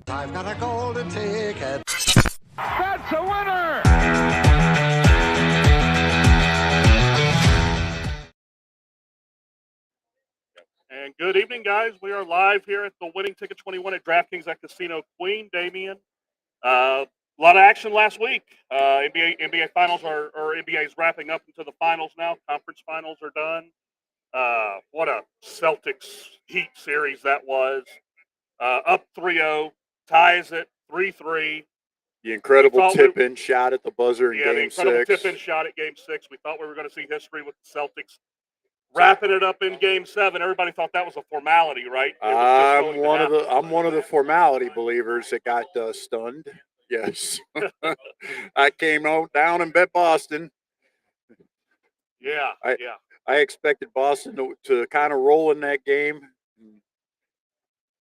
I've got a golden ticket. That's a winner! And good evening, guys. We are live here at the Winning Ticket 21 at DraftKings at Casino Queen. Damian, a lot of action last week. NBA finals or NBA is wrapping up into the finals now. Conference finals are done. What a Celtics Heat series that was. Up 3-0, ties it 3-3. The incredible tip-in shot at the buzzer in Game 6. The incredible tip-in shot at Game 6. We thought we were going to see history with the Celtics wrapping it up in Game 7. Everybody thought that was a formality, right? I'm one of the formality believers that got stunned. Yes, I came down and bet Boston. Yeah. I expected Boston to kind of roll in that game.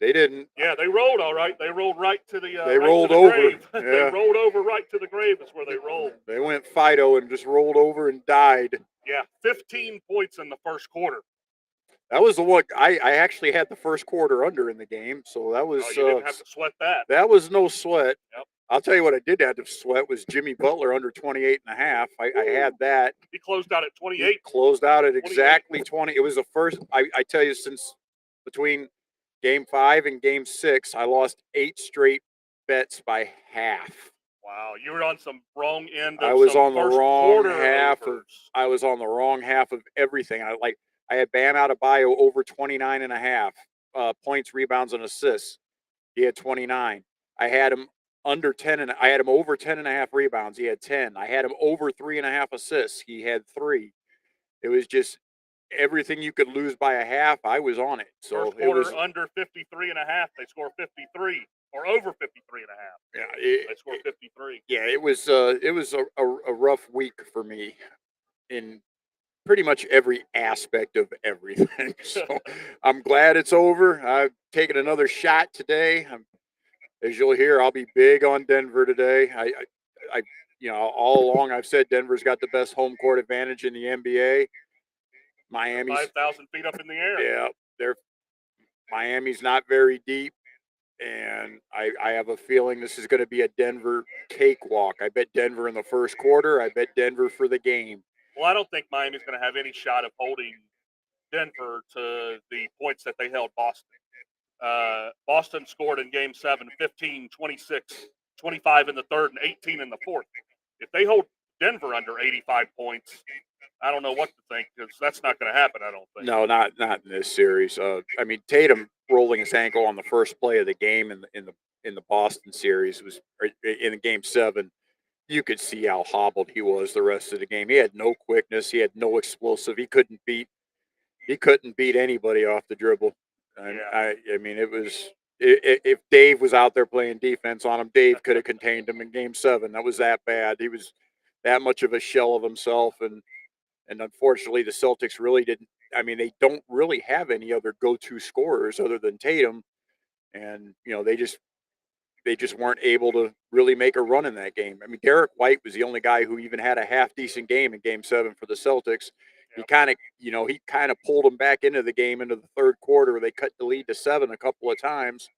They didn't. Yeah, they rolled all right. They rolled right to the. They rolled over. Grave. Yeah. They rolled over right to the grave. Is where they rolled. They went Fido and just rolled over and died. Yeah, 15 points in the first quarter. That was the one. I actually had the first quarter under in the game, so that was. You didn't have to sweat that. That was no sweat. Yep. I'll tell you what I did have to sweat was Jimmy Butler under 28.5. I had that. He closed out at 28. He closed out at exactly 20. It was the first. I tell you, since between Game 5 and Game 6, I lost 8 straight bets by half. Wow, you were on some wrong end. I was on the wrong half of. I was on the wrong half of everything. I had Bam Adebayo over 29.5 points, rebounds, and assists. He had 29. I had him under 10, and I had him over 10.5 rebounds. He had 10. I had him over 3.5 assists. He had 3. It was just everything you could lose by a half. I was on it. So first quarter, it was under 53.5. They scored 53 or over 53.5. Yeah, they scored 53. Yeah, it was a rough week for me in pretty much every aspect of everything. So I'm glad it's over. I've taken another shot today. As you'll hear, I'll be big on Denver today. I all along I've said Denver's got the best home court advantage in the NBA. Miami's 5,000 feet up in the air. Yeah, Miami's not very deep, and I have a feeling this is going to be a Denver cakewalk. I bet Denver in the first quarter. I bet Denver for the game. Well, I don't think Miami's going to have any shot of holding Denver to the points that they held Boston. Boston scored in Game 7, 15, 26, 25 in the third, and 18 in the fourth. If they hold Denver under 85 points, I don't know what to think, because that's not going to happen, I don't think. No, not in this series. I mean, Tatum rolling his ankle on the first play of the game in the Boston series was in Game 7. You could see how hobbled he was the rest of the game. He had no quickness. He had no explosive. He couldn't beat anybody off the dribble. And yeah. I mean, it was if Dave was out there playing defense on him, Dave could have contained him in Game 7. That was that bad. He was that much of a shell of himself, and unfortunately, the Celtics really didn't. I mean, they don't really have any other go-to scorers other than Tatum, and they just weren't able to really make a run in that game. I mean, Derek White was the only guy who even had a half decent game in Game 7 for the Celtics. He kind of pulled them back into the game into the third quarter. They cut the lead to 7 a couple of times,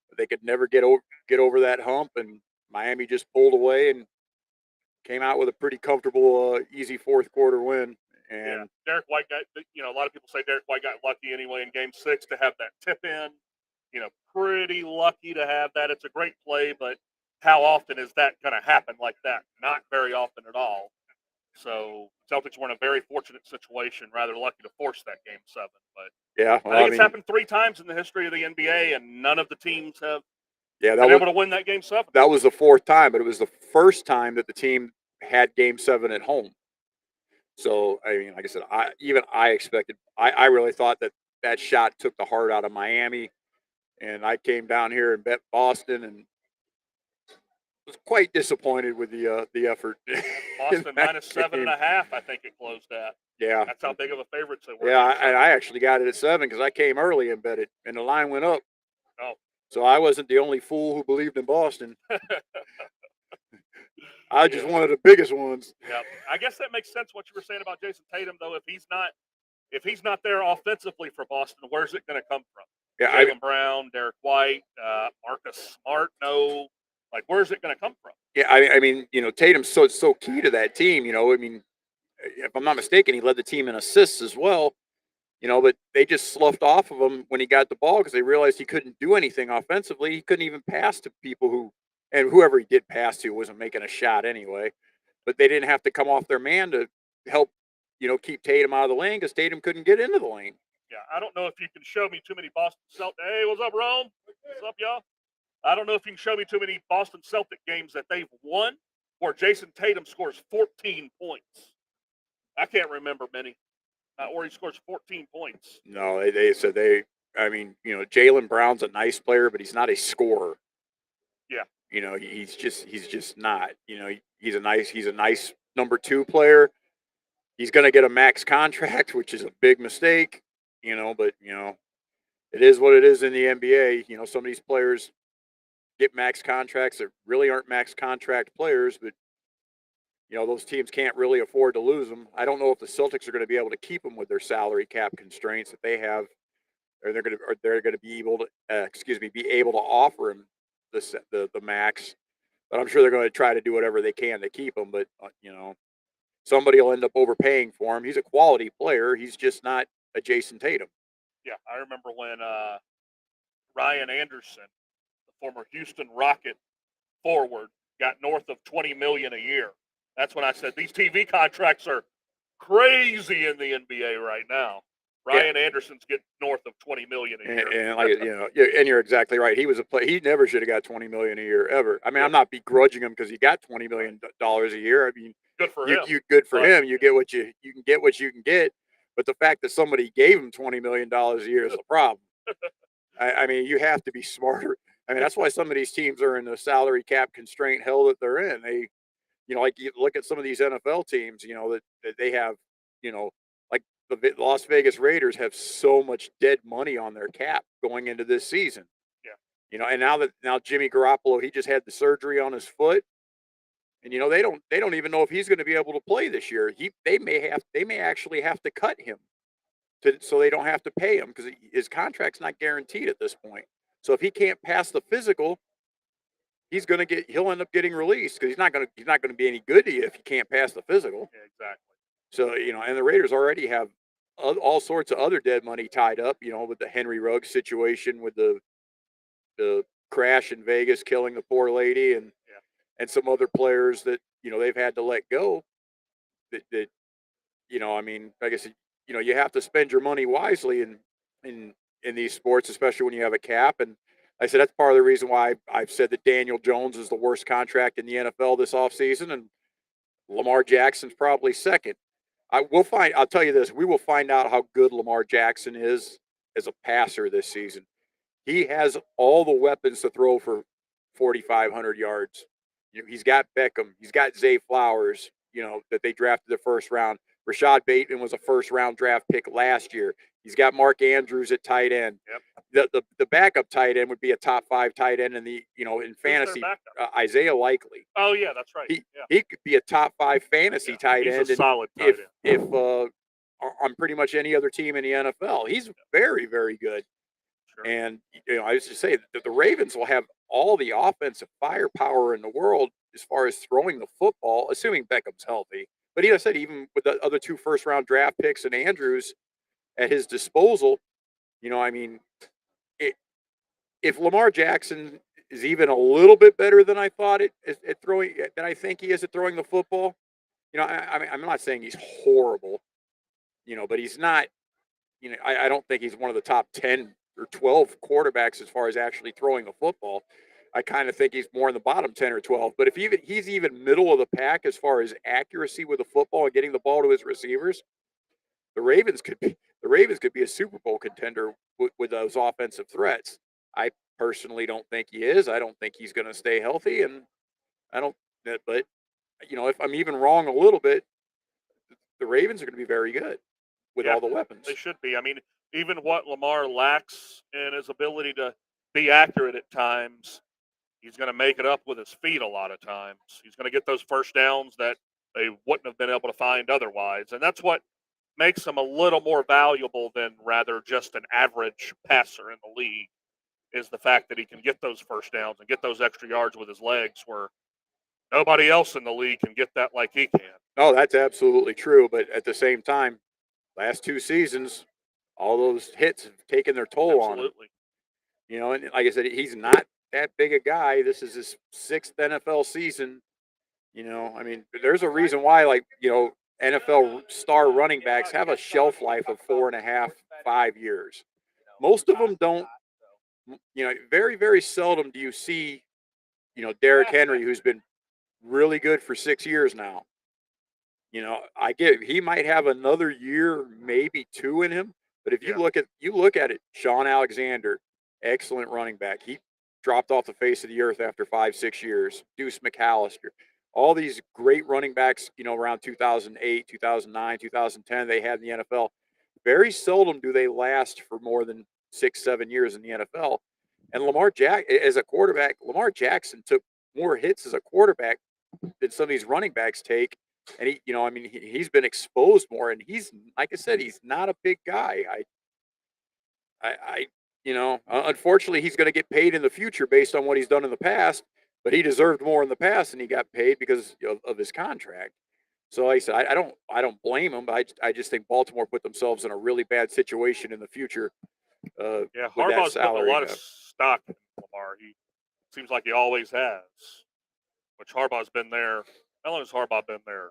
but they could never get over that hump. And Miami just pulled away and came out with a pretty comfortable, easy fourth quarter win. And Derek White got, a lot of people say Derek White got lucky anyway in Game 6 to have that tip in. Pretty lucky to have that. It's a great play, but how often is that going to happen like that? Not very often at all. So Celtics were in a very fortunate situation, rather lucky to force that Game 7. But yeah, I think it's happened 3 times in the history of the NBA, and none of the teams have been able to win that Game 7. That was the 4th time, but it was the first time that the team had Game 7 at home. So, I mean, like I said, I expected, I really thought that shot took the heart out of Miami. And I came down here and bet Boston, and was quite disappointed with the effort. Boston minus 7.5, I think it closed at. Yeah, that's how big of a favorite they were. Yeah, I actually got it at 7 because I came early and bet it, and the line went up. Oh, so I wasn't the only fool who believed in Boston. I just one of the biggest ones. Yeah, I guess that makes sense what you were saying about Jason Tatum, though. If he's not there offensively for Boston, where's it going to come from? Yeah, Jaylen Brown, Derek White, Marcus Smart. No, like where's it going to come from? yeah. I mean, Tatum's so key to that team. I mean, if I'm not mistaken, he led the team in assists as well. But they just sloughed off of him when he got the ball because they realized he couldn't do anything offensively. He couldn't even pass to people and whoever he did pass to wasn't making a shot anyway. But they didn't have to come off their man to help, keep Tatum out of the lane because Tatum couldn't get into the lane. Yeah, I don't know if you can show me too many Boston Celtics. Hey, what's up, Rome? What's up, y'all? I don't know if you can show me too many Boston Celtic games that they've won where Jason Tatum scores 14 points. I can't remember many where he scores 14 points. No, they said I mean, Jaylen Brown's a nice player, but he's not a scorer. Yeah. He's just not. He's a nice number 2 player. He's going to get a max contract, which is a big mistake. But it is what it is in the NBA. Some of these players get max contracts that really aren't max contract players, but those teams can't really afford to lose them. I don't know if the Celtics are going to be able to keep them with their salary cap constraints that they have, or they're going to be able to be able to offer him the max. But I'm sure they're going to try to do whatever they can to keep him. But somebody will end up overpaying for him. He's a quality player. He's just not a Jason Tatum. Yeah, I remember when Ryan Anderson, the former Houston Rocket forward, got north of $20 million a year. That's when I said these TV contracts are crazy in the NBA right now. Ryan Anderson's getting north of $20 million a year. And and you're exactly right. He was a player. He never should have got $20 million a year ever. I mean, I'm not begrudging him because he got $20 million a year. I mean, good for him. Good for him. You get what you can get what you can get. But the fact that somebody gave him $20 million a year is a problem. I mean, you have to be smarter. I mean, that's why some of these teams are in the salary cap constraint hell that they're in. They, like you look at some of these NFL teams, that they have, like the Las Vegas Raiders have so much dead money on their cap going into this season. Yeah. And now Jimmy Garoppolo, he just had the surgery on his foot. And they don't even know if he's going to be able to play this year. They may actually have to cut him so they don't have to pay him because his contract's not guaranteed at this point. So if he can't pass the physical, he'll end up getting released because he's not going to be any good to you if he can't pass the physical. Yeah, exactly. So and the Raiders already have all sorts of other dead money tied up. With the Henry Ruggs situation, with the crash in Vegas killing the poor lady, and some other players that they've had to let go. That I mean, like I said, you have to spend your money wisely in these sports, especially when you have a cap. And I said that's part of the reason why I've said that Daniel Jones is the worst contract in the NFL this offseason, and Lamar Jackson's probably second. I'll tell you this: we will find out how good Lamar Jackson is as a passer this season. He has all the weapons to throw for 4,500 yards. He's got Beckham. He's got Zay Flowers, that they drafted the first round. Rashad Bateman was a first-round draft pick last year. He's got Mark Andrews at tight end. Yep. The backup tight end would be a top 5 tight end in in fantasy. Isaiah Likely. Oh yeah, that's right. He could be a top 5 fantasy tight end. He's a solid tight end. If on pretty much any other team in the NFL, he's very, very good. Sure. And I used to say that the Ravens will have all the offensive firepower in the world as far as throwing the football, assuming Beckham's healthy. But I said, even with the other 2 first-round draft picks and Andrews at his disposal, I mean, if Lamar Jackson is even a little bit better than I thought at throwing, than I think he is at throwing the football, I mean, I'm not saying he's horrible, but he's not, I don't think he's one of the top 10 or 12 quarterbacks as far as actually throwing the football. I kind of think he's more in the bottom 10 or 12. But if he's even middle of the pack as far as accuracy with the football and getting the ball to his receivers, the Ravens could be a Super Bowl contender with those offensive threats. I personally don't think he is. I don't think he's going to stay healthy, and I don't. But if I'm even wrong a little bit, the Ravens are going to be very good with all the weapons. They should be. I mean, even what Lamar lacks in his ability to be accurate at times, he's going to make it up with his feet a lot of times. He's going to get those first downs that they wouldn't have been able to find otherwise. And that's what makes him a little more valuable than rather just an average passer in the league is the fact that he can get those first downs and get those extra yards with his legs where nobody else in the league can get that like he can. Oh, that's absolutely true. But at the same time, last 2 seasons, all those hits have taken their toll on him. Absolutely. You know, and like I said, he's not that big a guy. This is his 6th NFL season. You know, I mean, there's a reason why, like, you know, NFL star running backs have a shelf life of 4.5, 5 years. Most of them don't. You know, very, very seldom do you see, you know, Derrick Henry, who's been really good for 6 years now. You know, I get he might have another year, maybe 2 in him. But if Yeah. you look at it, Sean Alexander, excellent running back. He dropped off the face of the earth after 5, 6 years. Deuce McAllister, all these great running backs, you know, around 2008, 2009, 2010, they had in the NFL. Very seldom do they last for more than 6, 7 years in the NFL. And as a quarterback, Lamar Jackson took more hits as a quarterback than some of these running backs take. And he, you know, I mean, he's been exposed more, and he's, like I said, he's not a big guy. You know, unfortunately, he's going to get paid in the future based on what he's done in the past. But he deserved more in the past, and he got paid because of his contract. So, like I said, I don't blame him. But I just think Baltimore put themselves in a really bad situation in the future. Yeah, With that Harbaugh's putting a salary lot of cap. stock in Lamar. He seems like he always has. Which Harbaugh's been there. How long has Harbaugh been there?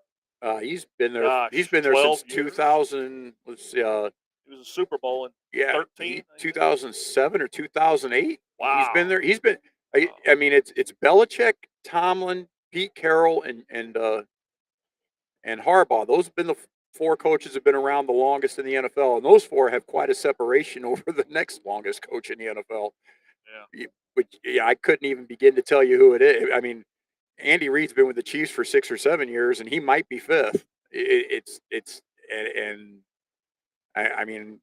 He's been there. Gosh, He's been there 12 since years? 2000. Let's see. He was a Super Bowl in Yeah, 13. 2007 or 2008. Wow. He's been there. He's been. Wow. I mean, it's Belichick, Tomlin, Pete Carroll, and Harbaugh. Those have been the 4 coaches that have been around the longest in the NFL, and those 4 have quite a separation over the next longest coach in the NFL. Yeah. Which, yeah, I couldn't even begin to tell you who it is. I mean, Andy Reid's been with the Chiefs for 6 or 7 years, and he might be 5th. I mean,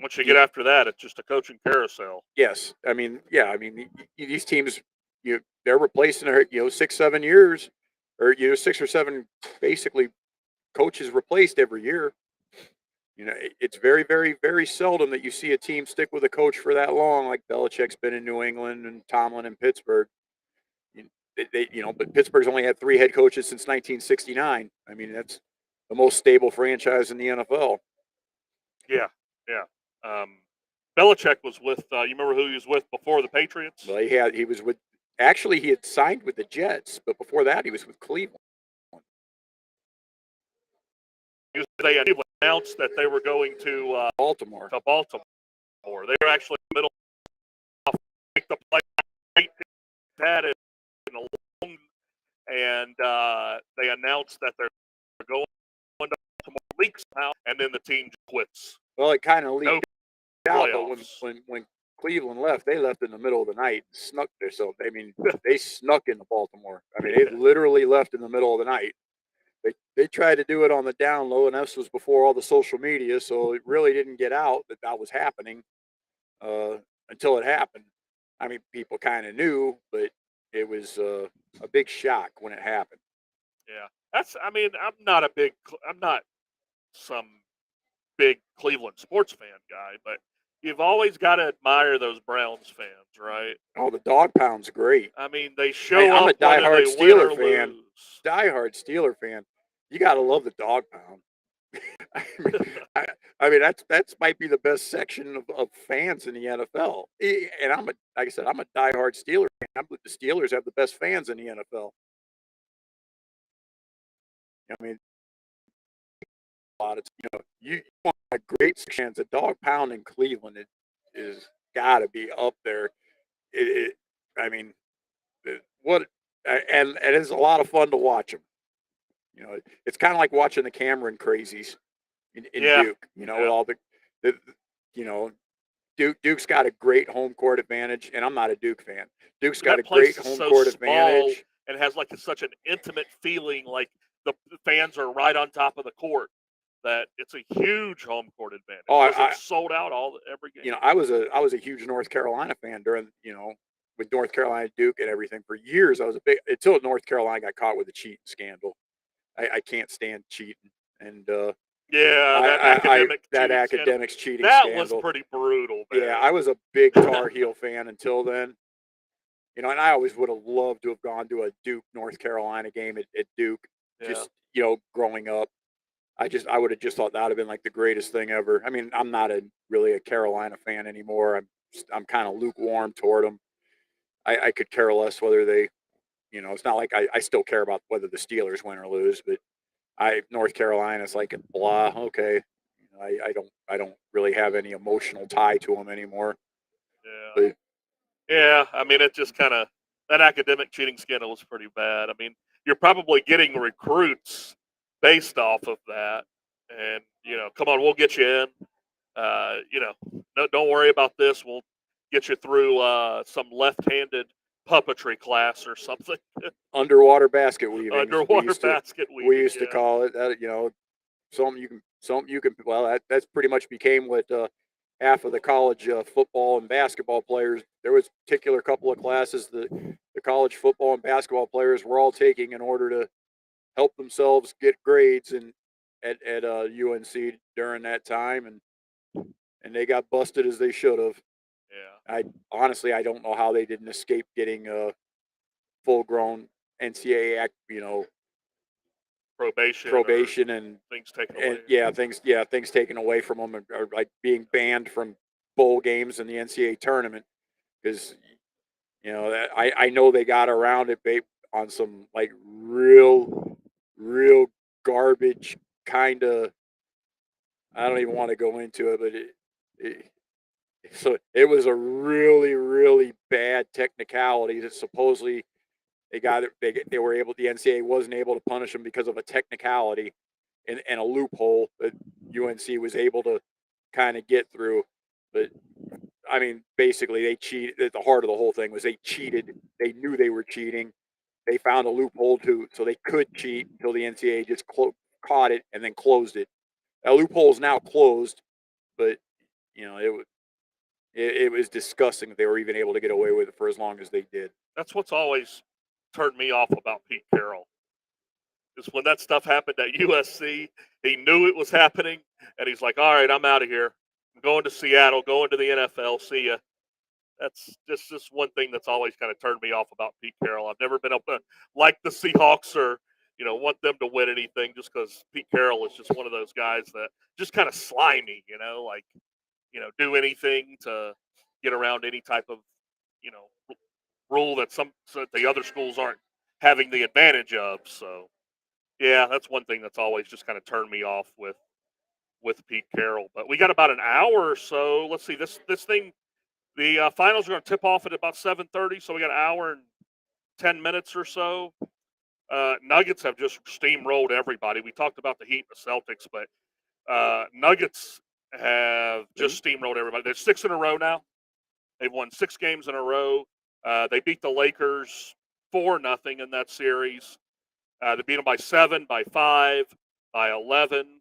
Once you get after that, it's just a coaching carousel. yes, I mean, yeah, I mean, these teams, they're replacing their, 6, 7 years, or 6 or 7 basically coaches replaced every year. You know, it's very, very, very seldom that you see a team stick with a coach for that long, like Belichick's been in New England and Tomlin in Pittsburgh. But Pittsburgh's only had 3 head coaches since 1969. I mean, that's the most stable franchise in the NFL. Yeah, yeah. Belichick was with. You remember who he was with before the Patriots? Well, he was with. Actually, he had signed with the Jets, but before that, he was with Cleveland. They announced that they were going to Baltimore. Baltimore. They were actually in the middle of the play. Had it in a long, and they announced that they're going to Baltimore, leaks out, and then the team quits. Well, it kind of leaked out, but Playoffs. when Cleveland left, they left in the middle of the night, snuck themselves. I mean, they snuck into Baltimore. I mean, they literally left in the middle of the night. They tried to do it on the down low, and this was before all the social media, so it really didn't get out that was happening until it happened. I mean, people kind of knew, but it was a big shock when it happened. Yeah, I'm not some big Cleveland sports fan guy, but you've always got to admire those Browns fans, right? Oh, the dog pound's great. I mean, they show Hey, I'm up a diehard whether they win or Steeler fan. lose. Diehard Steeler fan. You got to love the dog pound. I mean, that's might be the best section of fans in the NFL. And like I said, I'm a diehard Steeler fan. I believe the Steelers have the best fans in the NFL. I mean, a lot of you want a great chance. A dog pound in Cleveland is got to be up there. I mean, and it's a lot of fun to watch them. You know, it's kind of like watching the Cameron crazies in Duke. You know, with all Duke's got a great home court advantage, and I'm not a Duke fan. Duke's got a great home court advantage, and has like such an intimate feeling, like the fans are right on top of the court. That it's a huge home court advantage. Oh, it's sold out every game. You know, I was a huge North Carolina fan during with North Carolina Duke and everything for years. I was until North Carolina got caught with a cheating scandal. I can't stand cheating, and Yeah, that academic that cheating academics cheating that scandal. was pretty brutal, man. Yeah, I was a big Tar Heel fan until then. You know, and I always would have loved to have gone to a Duke, North Carolina game at Duke. Yeah. Just, you know, growing up. I would have just thought that would have been like the greatest thing ever. I mean, I'm not really a Carolina fan anymore. I'm kind of lukewarm toward them. I could care less whether they, you know, it's not like I still care about whether the Steelers win or lose, but North Carolina's like blah, okay. You know, I don't really have any emotional tie to them anymore. Yeah. But Yeah, I mean, it just kind of, that academic cheating scandal was pretty bad. I mean, you're probably getting recruits based off of that. And, you know, come on, we'll get you in. You know, no, don't worry about this. We'll get you through some left-handed puppetry class or something. underwater basket weaving. Underwater basket weaving. We used to call it that. You know, something you can. Well, that's pretty much became what half of the college football and basketball players. There was a particular couple of classes that the college football and basketball players were all taking in order to help themselves get grades and at UNC during that time, and they got busted as they should have. Yeah. I honestly I don't know how they didn't escape getting full grown NCAA act, you know, probation and things taken away. And things taken away from them, or like being banned from bowl games in the NCAA tournament because you know that I know they got around it on some like real garbage kind of. I don't even want to go into it, but so it was a really bad technicality that supposedly they got it. They were able. The NCAA wasn't able to punish them because of a technicality and a loophole that UNC was able to kind of get through. But I mean, basically, they cheated. At the heart of the whole thing was they cheated. They knew they were cheating. They found a loophole so they could cheat until the NCAA just caught it and then closed it. That loophole is now closed, but you know it was disgusting that they were even able to get away with it for as long as they did. That's what's always turned me off about Pete Carroll. Is when that stuff happened at USC, he knew it was happening, and he's like, all right, I'm out of here. I'm going to Seattle, going to the NFL. See ya. That's just one thing that's always kind of turned me off about Pete Carroll. I've never been able to like the Seahawks or, you know, want them to win anything just because Pete Carroll is just one of those guys that just kind of slimy, you know, like, you know, do anything to get around any type of, you know, rule that the other schools aren't having the advantage of. So, yeah, that's one thing that's always just kind of turned me off with Pete Carroll. But we got about an hour or so. Let's see, this thing. The finals are going to tip off at about 7:30, so we got an hour and 10 minutes or so. Nuggets have just steamrolled everybody. We talked about the Heat and the Celtics, but Nuggets have just steamrolled everybody. They're 6 in a row now. They've won 6 games in a row. They beat the Lakers 4-0 in that series. They beat them by 7, by 5, by 11,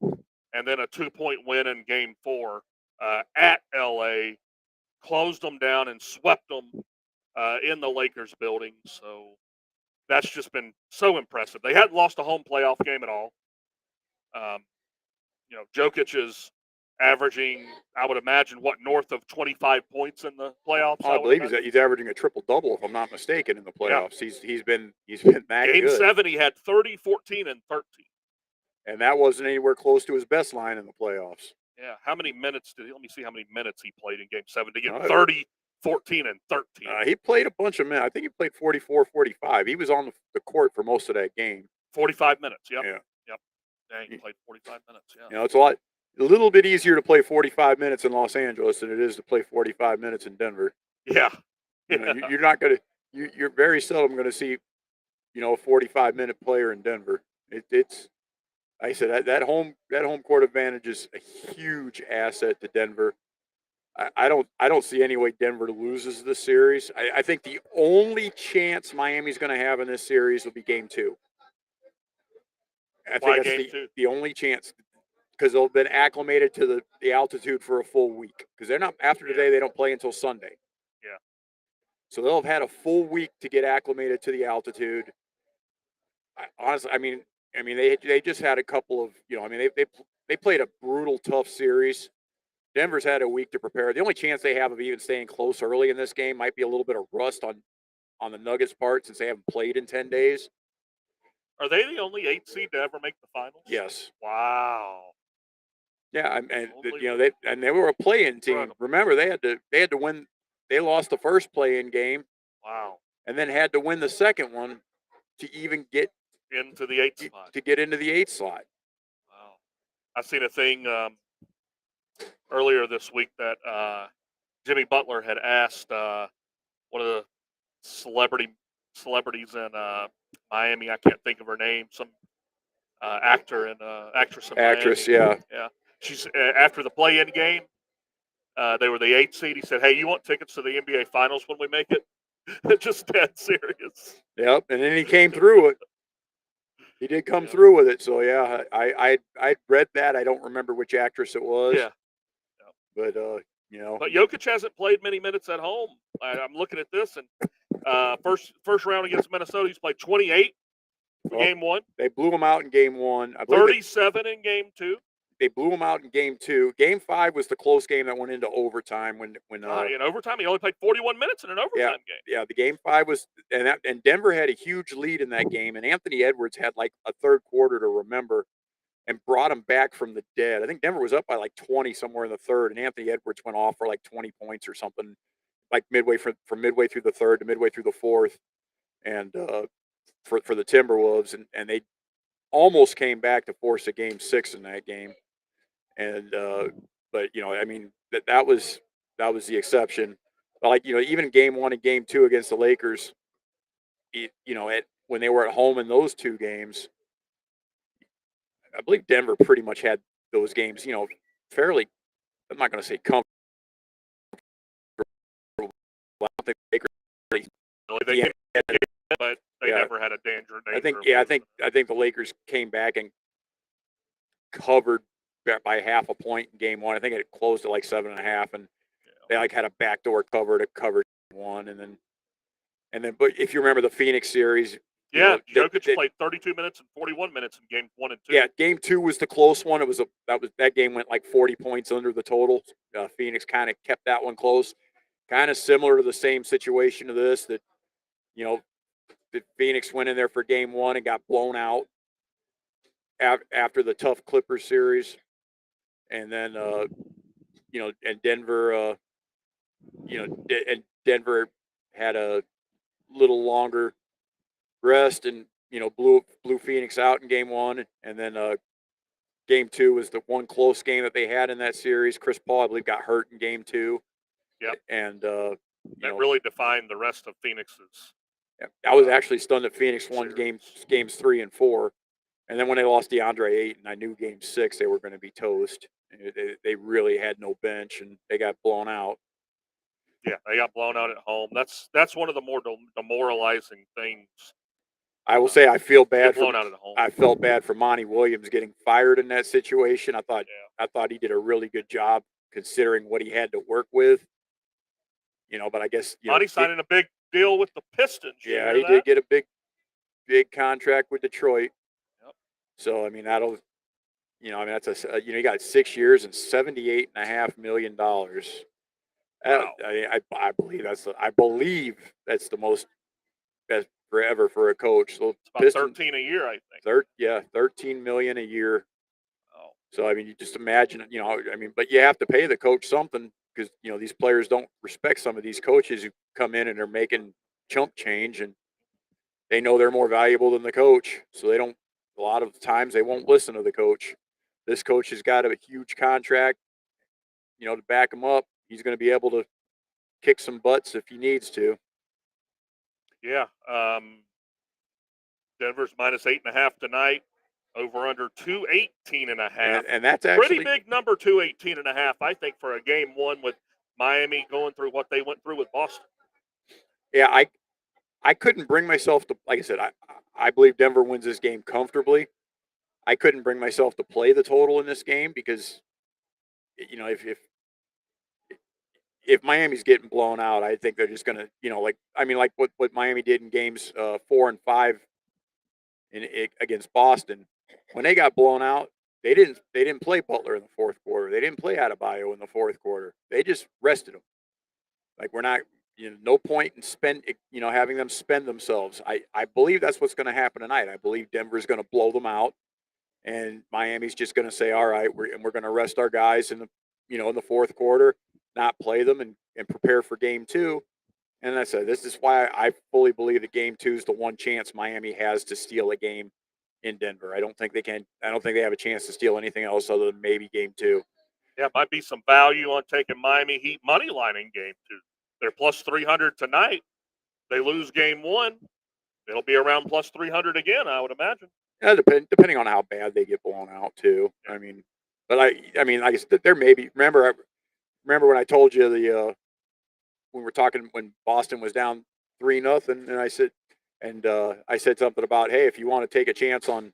and then a 2-point win in Game 4 at LA. Closed them down and swept them in the Lakers building. So that's just been so impressive. They hadn't lost a home playoff game at all. You know, Jokic is averaging, I would imagine, north of 25 points in the playoffs. I believe he's averaging a triple double, if I'm not mistaken, in the playoffs. Yeah. He's been that Game good. 7, he had 30, 14, and 13. And that wasn't anywhere close to his best line in the playoffs. Yeah, how many minutes let me see how many minutes he played in Game 7 to get 30, 14, and 13. He played a bunch of minutes. I think he played 44, 45. He was on the court for most of that game. 45 minutes, yep. Yeah. Yep. Dang, he played 45 minutes, yeah. You know, it's a little bit easier to play 45 minutes in Los Angeles than it is to play 45 minutes in Denver. Yeah. You know, you're not going to, you're very seldom going to see, you know, a 45-minute player in Denver. It's, like I said, that home court advantage is a huge asset to Denver. I don't see any way Denver loses this series. I think the only chance Miami's going to have in this series will be Game 2. I think that's the only chance because they've been acclimated to the altitude for a full week. Because they're not after today, they don't play until Sunday. Yeah. So they'll have had a full week to get acclimated to the altitude. Honestly, I mean, they just had a couple of, you know, I mean, they played a brutal, tough series. Denver's had a week to prepare. The only chance they have of even staying close early in this game might be a little bit of rust on the Nuggets' part since they haven't played in 10 days. Are they the only 8 seed to ever make the finals? Yes. Wow. Yeah, they were a play-in team. Incredible. Remember, they had to win. They lost the first play-in game Wow. and then had to win the second one to even get Into the 8th spot. to get into the 8th slot. Wow. I seen a thing earlier this week that Jimmy Butler had asked one of the celebrities in Miami. I can't think of her name. Some actor and actress in Actress, Miami. yeah. Yeah. She's after the play-in game. They were the 8th seed. He said, "Hey, you want tickets to the NBA Finals when we make it?" Just dead serious. Yep, and then he came through it. He did come through with it. So yeah, I read that. I don't remember which actress it was. Yeah. But But Jokic hasn't played many minutes at home. I'm looking at this, and first round against Minnesota, he's played 28 for game 1. They blew him out in game 1. I believe 37 in game 2. They blew him out in game 2. Game 5 was the close game that went into overtime when in overtime he only played 41 minutes in an overtime game. Yeah, the game 5 was and Denver had a huge lead in that game, and Anthony Edwards had like a third quarter to remember and brought him back from the dead. I think Denver was up by like 20 somewhere in the third, and Anthony Edwards went off for like 20 points or something, like from midway through the third to midway through the fourth, and for the Timberwolves, and they almost came back to force a game 6 in that game. And but I mean that was the exception. But like even game 1 and game 2 against the Lakers, when they were at home in those 2 games, I believe Denver pretty much had those games, fairly. I'm not going to say comfortable. I don't think Lakers but they never had a danger. I think the Lakers came back and covered by half a point in game 1. I think it closed at like 7.5, and they like had a backdoor cover to cover 1, and then. But if you remember the Phoenix series, Jokic played 32 minutes and 41 minutes in game 1 and 2. Yeah, game 2 was the close one. That game went like 40 points under the total. Phoenix kind of kept that one close, kind of similar to the same situation to this. That Phoenix went in there for game 1 and got blown out after the tough Clippers series. And then, and Denver, and Denver had a little longer rest and, blew Phoenix out in game 1. And then game 2 was the one close game that they had in that series. Chris Paul, I believe, got hurt in game 2. Yep. And, that really defined the rest of Phoenix's. I was actually stunned that Phoenix won games 3 and 4. And then when they lost DeAndre Ayton, I knew game 6 they were going to be toast. They really had no bench, and they got blown out. Yeah, they got blown out at home. That's one of the more demoralizing things. I will say I feel bad blown out at home. I felt bad for Monty Williams getting fired in that situation. I thought he did a really good job considering what he had to work with. But I guess Monty signing a big deal with the Pistons. Yeah, he did get a big contract with Detroit. Yep. So I mean that'll. That's you got 6 years and $78.5 million. Wow. I believe that's the most best forever for a coach. So it's about 13 a year, I think. 13 million a year. Oh. So I mean, you just imagine, but you have to pay the coach something because these players don't respect some of these coaches who come in and are making chump change, and they know they're more valuable than the coach, so they don't. A lot of times they won't listen to the coach. This coach has got a huge contract, to back him up. He's going to be able to kick some butts if he needs to. Yeah. Denver's minus 8.5 tonight. Over under 218.5. And that's actually pretty big number, 218.5, I think, for a game 1 with Miami going through what they went through with Boston. Yeah, I couldn't bring myself to, like I said, I believe Denver wins this game comfortably. I couldn't bring myself to play the total in this game because, if Miami's getting blown out, I think they're just going to, like what Miami did in games 4 and 5 against Boston. When they got blown out, they didn't play Butler in the fourth quarter. They didn't play Adebayo in the fourth quarter. They just rested them. Like we're not, no point in having them spend themselves. I believe that's what's going to happen tonight. I believe Denver's going to blow them out, and Miami's just going to say, all right, we're going to rest our guys in the fourth quarter, not play them and prepare for game two. And I said, this is why I fully believe that game two is the one chance Miami has to steal a game in Denver. I don't think they have a chance to steal anything else other than maybe game two. Yeah, might be some value on taking Miami Heat money line in game two. They're plus 300 tonight. They lose game one, it'll be around plus 300 again, I would imagine. Yeah, depending on how bad they get blown out too. Yeah. I guess there may be. Remember when I told you when we're talking when Boston was down 3-0, and I said something about, hey, if you want to take a chance on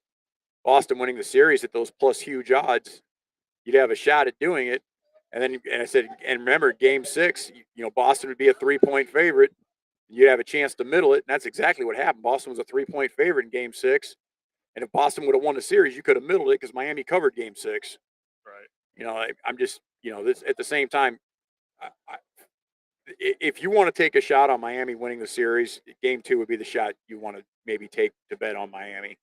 Boston winning the series at those plus huge odds, you'd have a shot at doing it. And I said, and remember, game 6, Boston would be a 3-point favorite. You'd have a chance to middle it, and that's exactly what happened. Boston was a 3-point favorite in game 6, and if Boston would have won the series, you could have middled it because Miami covered game 6. Right. I'm just, this at the same time. If you want to take a shot on Miami winning the series, game 2 would be the shot you want to maybe take to bet on Miami.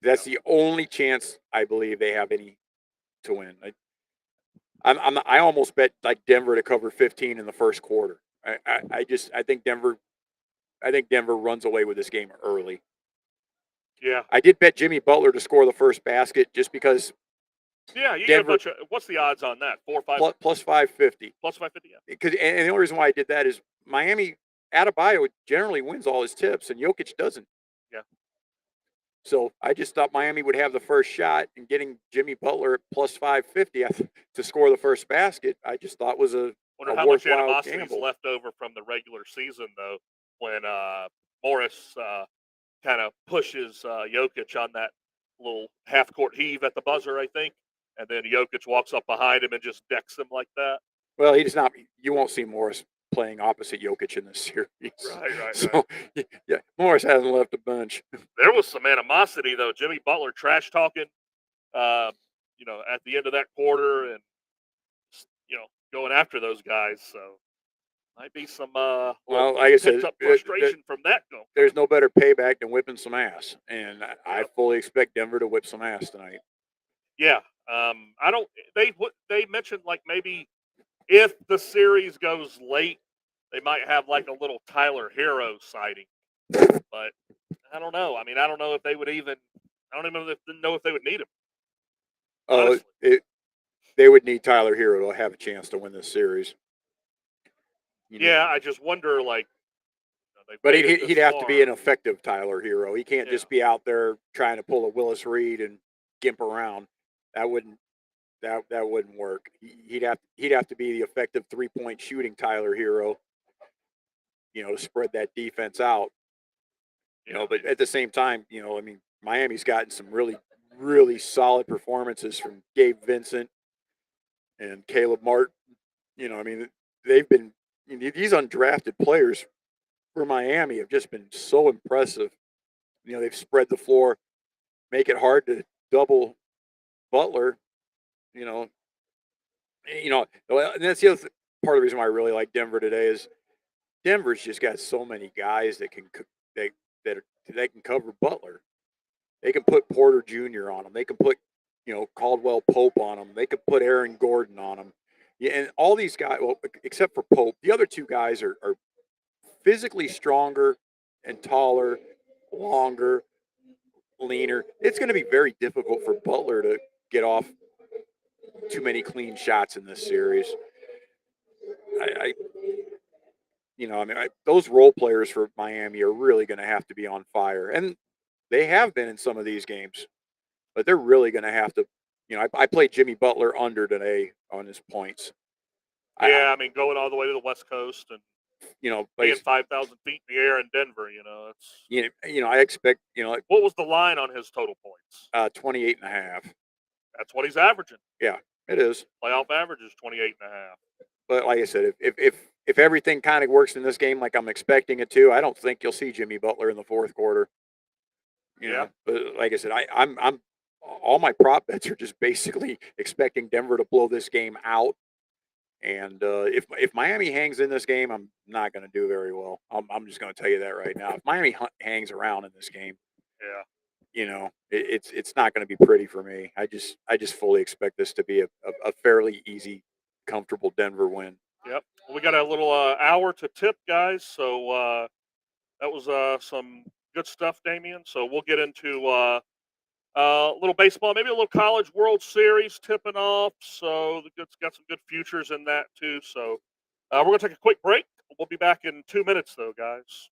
That's the only chance I believe they have any to win. I almost bet like Denver to cover 15 in the first quarter. I think Denver runs away with this game early. Yeah. I did bet Jimmy Butler to score the first basket just because. Yeah, you Denver, get what's the odds on that? 4 or 5? Plus 550. Plus 550, yeah. Because and the only reason why I did that is Miami Adebayo generally wins all his tips and Jokic doesn't. Yeah. So I just thought Miami would have the first shot, and getting Jimmy Butler at plus 550 to score the first basket, I just thought was a wonder how much worthwhile animosity is gamble. left over from the regular season, though, when Morris kind of pushes Jokic on that little half-court heave at the buzzer, I think, and then Jokic walks up behind him and just decks him like that. Well, he does not. You won't see Morris playing opposite Jokic in this series. Right. So, yeah, Morris hasn't left the bench. There was some animosity, though. Jimmy Butler trash talking, at the end of that quarter, and going after those guys. So might be some well, like I said, up frustration from that. There's no better payback than whipping some ass, and I fully expect Denver to whip some ass tonight. Yeah, I don't. They mentioned like maybe if the series goes late, they might have like a little Tyler Hero sighting, but I don't know. I mean, I don't know if they would even. I don't even know if they would need him. They would need Tyler Hero to have a chance to win this series. Yeah, I just wonder, like. But he'd have to be an effective Tyler Hero. He can't just be out there trying to pull a Willis Reed and gimp around. That wouldn't work. He'd have to be the effective 3-point shooting Tyler Hero. To spread that defense out. But at the same time, Miami's gotten some really, really solid performances from Gabe Vincent and Caleb Martin. They've been these undrafted players for Miami have just been so impressive. They've spread the floor, make it hard to double Butler. And that's the other part of the reason why I really like Denver today is Denver's just got so many guys that can cover Butler. They can put Porter Jr. on them. They can put Caldwell Pope on them. They can put Aaron Gordon on them. Yeah, and all these guys, well, except for Pope, the other two guys are physically stronger and taller, longer, leaner. It's going to be very difficult for Butler to get off too many clean shots in this series. Those role players for Miami are really going to have to be on fire, and they have been in some of these games, but they're really going to have to. I played Jimmy Butler under today on his points. Yeah, going all the way to the West Coast and being 5,000 feet in the air in Denver, it's. I expect what was the line on his total points? 28.5. That's what he's averaging. Yeah, it is. Playoff average is 28.5. But like I said, if everything kind of works in this game like I'm expecting it to, I don't think you'll see Jimmy Butler in the fourth quarter. But like I said, I'm all my prop bets are just basically expecting Denver to blow this game out. And if Miami hangs in this game, I'm not going to do very well. I'm just going to tell you that right now. If Miami hangs around in this game, Yeah. it's not going to be pretty for me. I just fully expect this to be a fairly easy, comfortable Denver win. Yep. Well, we got a little hour to tip, guys. So that was some good stuff, Damien. So we'll get into a little baseball, maybe a little college World Series tipping off. So it's got some good futures in that too. So we're going to take a quick break. We'll be back in 2 minutes, though, guys.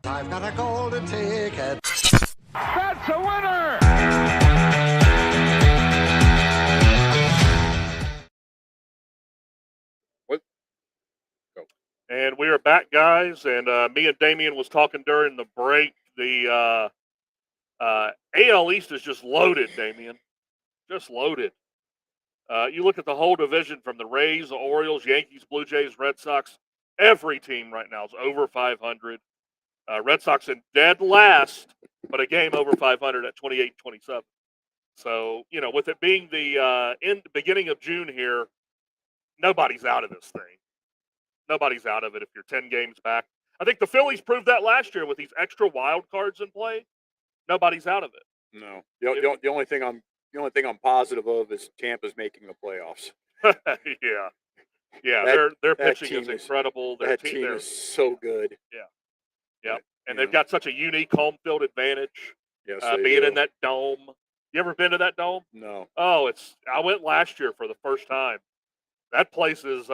I've got a golden ticket. That's a winner! And we are back, guys. And me and Damien was talking during the break. The AL East is just loaded, Damien. Just loaded. You look at the whole division from the Rays, the Orioles, Yankees, Blue Jays, Red Sox. Every team right now is over 500. Red Sox in dead last, but a game over 500 at 28-27. So, with it being the beginning of June here, nobody's out of this thing. Nobody's out of it if you're 10 games back. I think the Phillies proved that last year with these extra wild cards in play. Nobody's out of it. No, the only thing I'm positive of is Tampa's making the playoffs. Yeah. Their that pitching team is is- incredible. Their That team is so good. Yeah, and you they've know. got such a unique home field advantage. Yes, Being do. in that dome. You ever been to that dome? No. Oh, I went last year for the first time. That place is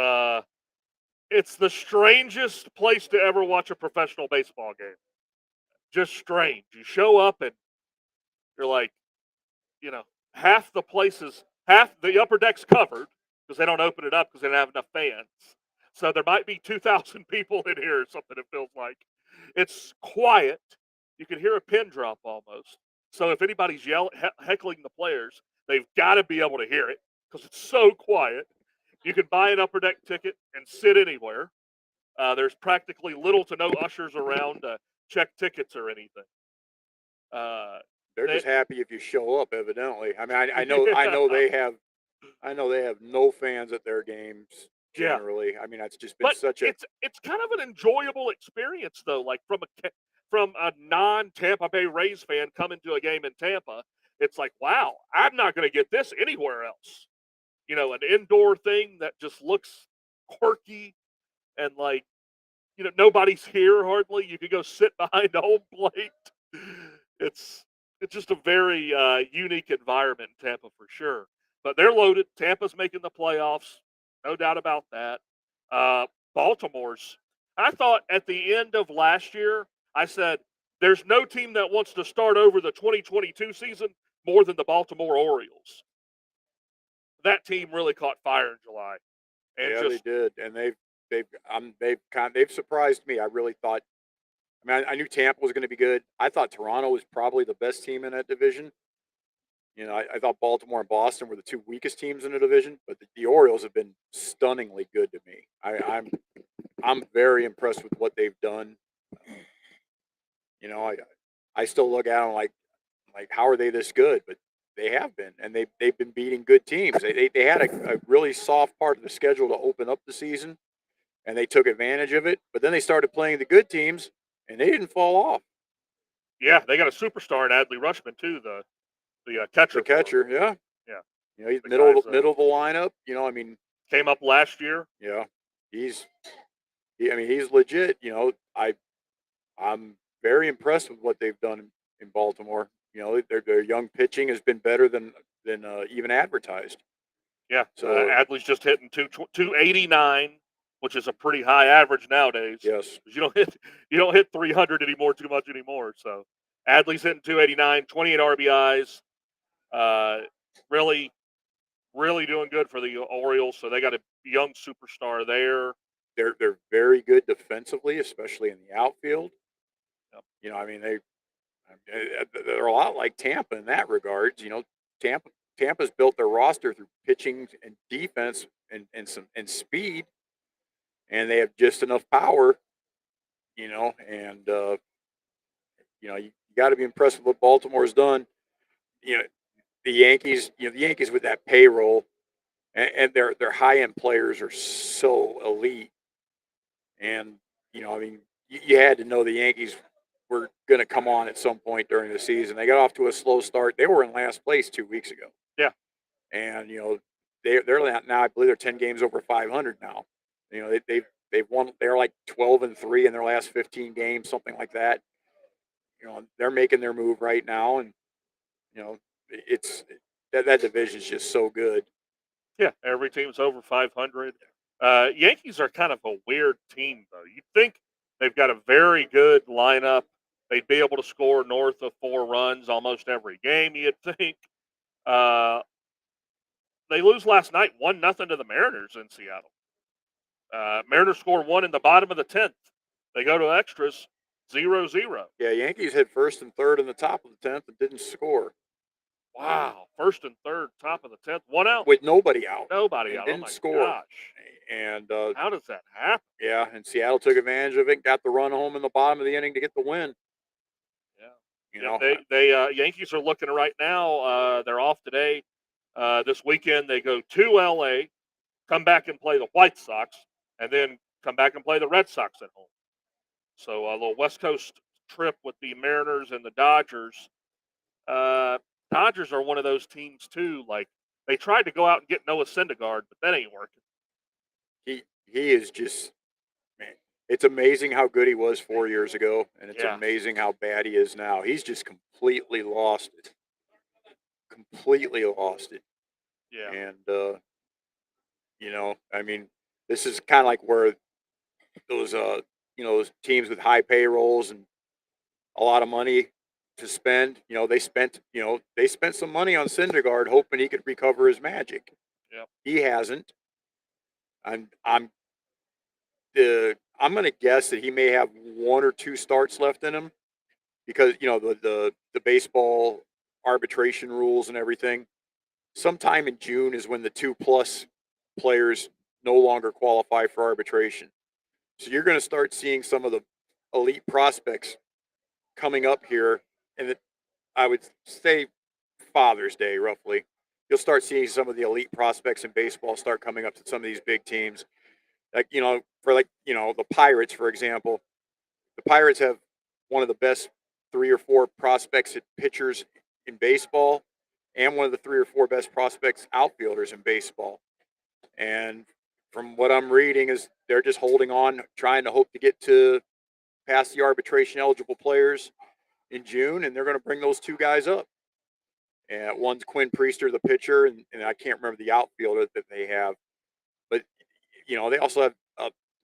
it's the strangest place to ever watch a professional baseball game. Just strange. You show up and you're like, half the upper deck's covered because they don't open it up because they don't have enough fans. So there might be 2,000 people in here or something, it feels like. It's quiet. You can hear a pin drop almost. So if anybody's heckling the players, they've got to be able to hear it because it's so quiet. You can buy an upper deck ticket and sit anywhere. There's practically little to no ushers around to check tickets or anything. They're just happy if you show up. Evidently, I mean, I know they have no fans at their games generally. I mean, that's just been But such a. it's kind of an enjoyable experience though. Like from a non-Tampa Bay Rays fan coming to a game in Tampa, it's like, wow, I'm not going to get this anywhere else. An indoor thing that just looks quirky and like nobody's here hardly. You could go sit behind home plate. It's it's just a very unique environment in Tampa for sure. But they're loaded. Tampa's making the playoffs, no doubt about that. Baltimore's. I thought at the end of last year, I said there's no team that wants to start over the 2022 season more than the Baltimore Orioles. That team really caught fire in July, and Yeah, just they did, and they've surprised me. I really thought. I mean, I knew Tampa was going to be good. I thought Toronto was probably the best team in that division. I thought Baltimore and Boston were the two weakest teams in the division, but the Orioles have been stunningly good to me. I'm very impressed with what they've done. You know, I still look at them like how are they this good? But they have been, and they've been beating good teams. They had a really soft part of the schedule to open up the season, and they took advantage of it. But then they started playing the good teams, and they didn't fall off. yeah, they got a superstar in Adley Rushman too, the catcher. The catcher, yeah, Yeah, he's the middle guy's, middle of the lineup. I mean, came up last year. yeah, I mean, he's legit. I'm very impressed with what they've done in Baltimore. Their young pitching has been better than even advertised. Yeah, So Adley's just hitting 289, which is a pretty high average nowadays. yes, 'Cause you don't hit 300 anymore too much anymore. So Adley's hitting 289, 28 RBIs. Uh, really, really doing good for the Orioles. So they got a young superstar there. they're very good defensively, especially in the outfield. Yep. I mean they're a lot like Tampa in that regards. Tampa's built their roster through pitching and defense and speed, and they have just enough power. And you got to be impressed with what Baltimore's done. You know, the Yankees with that payroll and their high end players are so elite. And I mean, you had to know the Yankees were going to come on at some point during the season. They got off to a slow start. They were in last place 2 weeks ago. Yeah. And they're now, I believe they're 10 games over 500 now. They've won. They're like 12-3 in their last 15 games, something like that. They're making their move right now, and it's that division's just so good. Yeah, every team's over 500. Yankees are kind of a weird team, though. You'd think they've got a very good lineup. They'd be able to score north of 4 runs almost every game, you'd think. They lose last night 1-0 to the Mariners in Seattle. Mariners score 1 in the bottom of the 10th. They go to extras, 0-0. Yeah, Yankees had first and third in the top of the 10th and didn't score Wow, first and third, top of the 10th, 1 out. with nobody out. Nobody and out. didn't Oh my score. gosh. And How does that happen? yeah, and Seattle took advantage of it, got the run home in the bottom of the inning to get the win. Yeah. You Yeah, know, they Yankees are looking right now. They're off today. This weekend they go to LA, come back and play the White Sox, and then come back and play the Red Sox at home. So a little West Coast trip with the Mariners and the Dodgers. Dodgers are one of those teams too. Like they tried to go out and get Noah Syndergaard, but that ain't working. he is just, man. It's amazing how good he was 4 years ago, and it's Yeah. amazing how bad he is now. He's just completely lost it. Completely lost it. Yeah. And I mean, this is kind of like where those teams with high payrolls and a lot of money to spend, they spent some money on Syndergaard hoping he could recover his magic. Yep. He hasn't. I'm going to guess that he may have 1 or 2 starts left in him because the baseball arbitration rules and everything. Sometime in June is when the 2+ players no longer qualify for arbitration. So you're going to start seeing some of the elite prospects coming up here, and I would say Father's Day, roughly. You'll start seeing some of the elite prospects in baseball start coming up to some of these big teams. Like, the Pirates, for example. The Pirates have one of the best 3 or 4 prospects at pitchers in baseball and one of the 3 or 4 best prospects outfielders in baseball. And from what I'm reading, is they're just holding on, trying to hope to get to past the arbitration eligible players in June, and they're going to bring those two guys up. And one's Quinn Priester, the pitcher, and I can't remember the outfielder that they have. But, they also have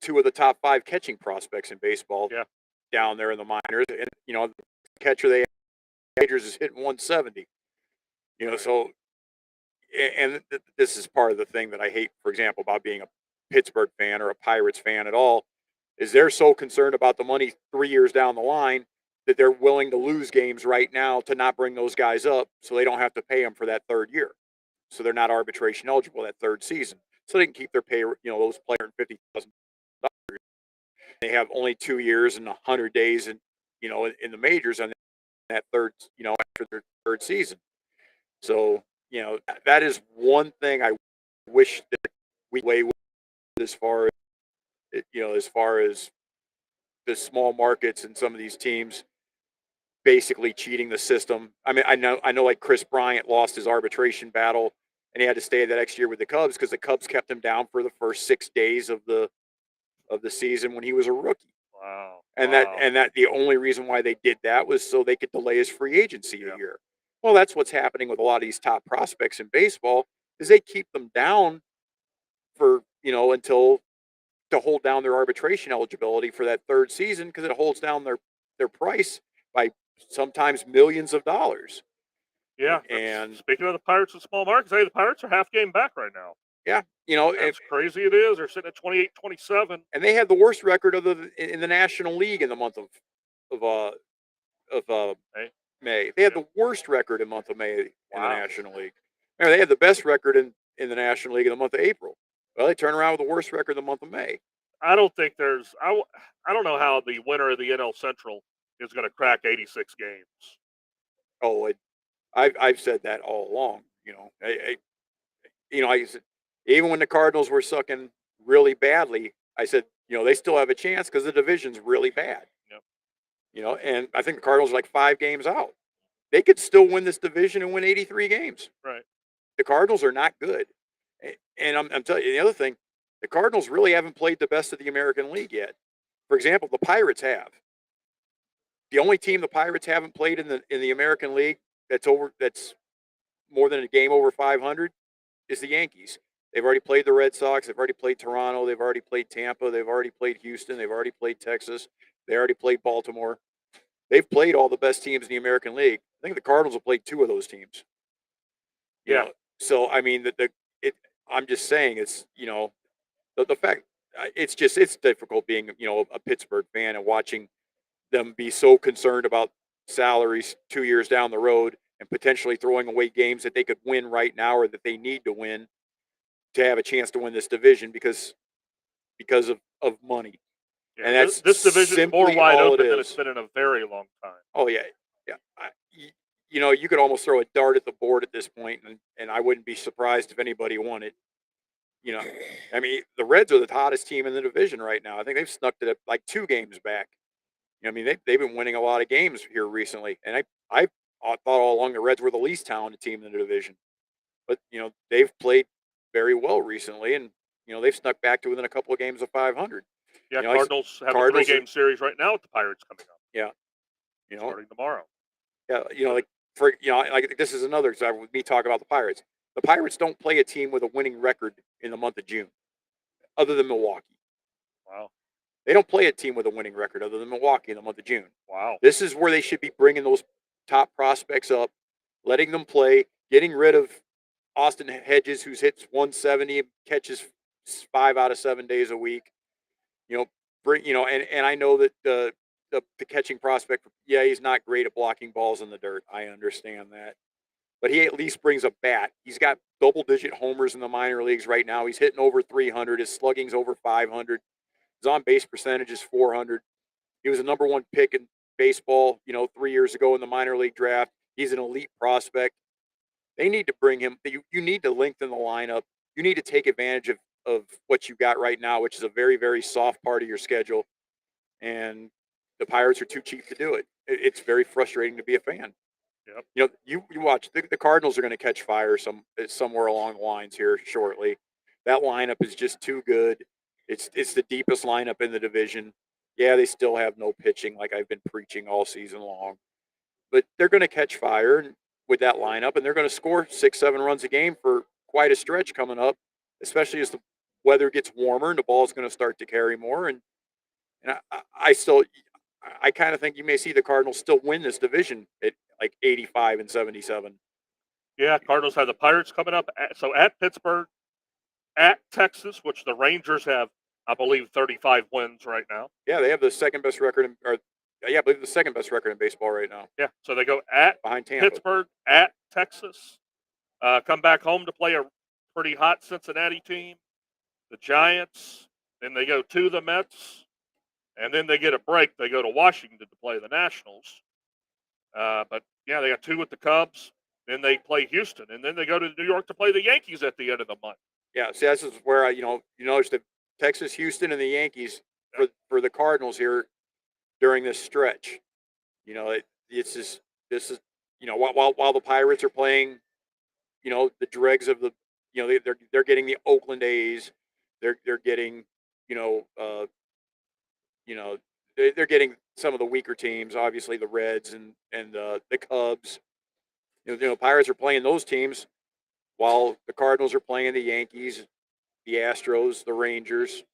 two of the top 5 catching prospects in baseball down there in the minors. And, the catcher they have majors is hitting 170. So, and this is part of the thing that I hate, for example, about being a Pittsburgh fan or a Pirates fan at all, is they're so concerned about the money 3 years down the line that they're willing to lose games right now to not bring those guys up so they don't have to pay them for that third year. So they're not arbitration eligible that third season. So they can keep their pay, those players $50,000. They have only 2 years and 100 days in the majors on that third, after their third season. So, that is one thing I wish that we weigh with as far as the small markets and some of these teams basically cheating the system. I mean, I know like Chris Bryant lost his arbitration battle and he had to stay that next year with the Cubs because the Cubs kept him down for the first 6 days of the season when he was a rookie. Wow. And that the only reason why they did that was so they could delay his free agency a year. Well, that's what's happening with a lot of these top prospects in baseball is they keep them down for, until to hold down their arbitration eligibility for that third season because it holds down their price by sometimes millions of dollars. Yeah. And speaking of the Pirates and small markets, hey, the Pirates are half game back right now. Yeah. That's crazy it is. They're sitting at 28-27. And they had the worst record in the National League in the month of May. They had the worst record in the month of May in the National League. Remember, they had the best record in the National League in the month of April. Well, they turn around with the worst record in the month of May. I don't think there's. I don't know how the winner of the NL Central is going to crack 86 games. Oh, I've said that all along. I said even when the Cardinals were sucking really badly, I said they still have a chance because the division's really bad. Yep. And I think the Cardinals are like 5 games out. They could still win this division and win 83 games. Right. The Cardinals are not good. And I'm telling you, the other thing, the Cardinals really haven't played the best of the American League yet. For example, the Pirates have. The only team the Pirates haven't played in the American League that's more than a game over 500 is the Yankees. They've already played the Red Sox. They've already played Toronto. They've already played Tampa. They've already played Houston. They've already played Texas. They already played Baltimore. They've played all the best teams in the American League. I think the Cardinals have played 2 of those teams. So I mean I'm just saying it's the fact it's difficult being a Pittsburgh fan and watching them be so concerned about salaries 2 years down the road and potentially throwing away games that they could win right now or that they need to win to have a chance to win this division because of money. Yeah, and that's this division is more wide open than it's been in a very long time. Oh yeah. You could almost throw a dart at the board at this point, and I wouldn't be surprised if anybody won it. I mean, the Reds are the hottest team in the division right now. I think they've snuck it up like 2 games back. I mean, they've been winning a lot of games here recently, and I thought all along the Reds were the least talented team in the division. But they've played very well recently, and they've snuck back to within a couple of games of 500. Yeah, Cardinals have a 3-game series right now with the Pirates coming up. Yeah, starting tomorrow. Yeah, like this is another example with me talking about the Pirates. The Pirates don't play a team with a winning record in the month of June, other than Milwaukee. Wow. They don't play a team with a winning record other than Milwaukee in the month of June. Wow. This is where they should be bringing those top prospects up, letting them play, getting rid of Austin Hedges, who's hits 170, catches 5 out of 7 days a week. And I know that the catching prospect, he's not great at blocking balls in the dirt. I understand that. But he at least brings a bat. He's got double-digit homers in the minor leagues right now. He's hitting over 300. His slugging's over 500. His on-base percentage is 400. He was the number 1 pick in baseball, 3 years ago in the minor league draft. He's an elite prospect. They need to bring him. You need to lengthen the lineup. You need to take advantage of what you got right now, which is a very, very soft part of your schedule. And the Pirates are too cheap to do it. It's very frustrating to be a fan. Yep. You watch the Cardinals are going to catch fire somewhere along the lines here shortly. That lineup is just too good. It's the deepest lineup in the division. Yeah, they still have no pitching, like I've been preaching all season long, but they're going to catch fire with that lineup, and they're going to score 6, 7 runs a game for quite a stretch coming up, especially as the weather gets warmer and the ball's going to start to carry more. And I kind of think you may see the Cardinals still win this division at like 85-77. Yeah, Cardinals have the Pirates coming up. So at Pittsburgh, at Texas, which the Rangers have, I believe, 35 wins right now. Yeah, they have the second best record, I believe the second best record in baseball right now. Yeah, so they go at behind Tampa. Pittsburgh, at Texas, come back home to play a pretty hot Cincinnati team, the Giants, then they go to the Mets, and then they get a break. They go to Washington to play the Nationals. But, yeah, they got 2 with the Cubs. Then they play Houston, and then they go to New York to play the Yankees at the end of the month. Yeah, see, this is where you notice that Texas, Houston, and the Yankees for the Cardinals here during this stretch. It's just this is while the Pirates are playing, the dregs of the they're getting the Oakland A's, they're getting they're getting some of the weaker teams, obviously the Reds and the Cubs. Pirates are playing those teams while the Cardinals are playing the Yankees, the Astros, the Rangers.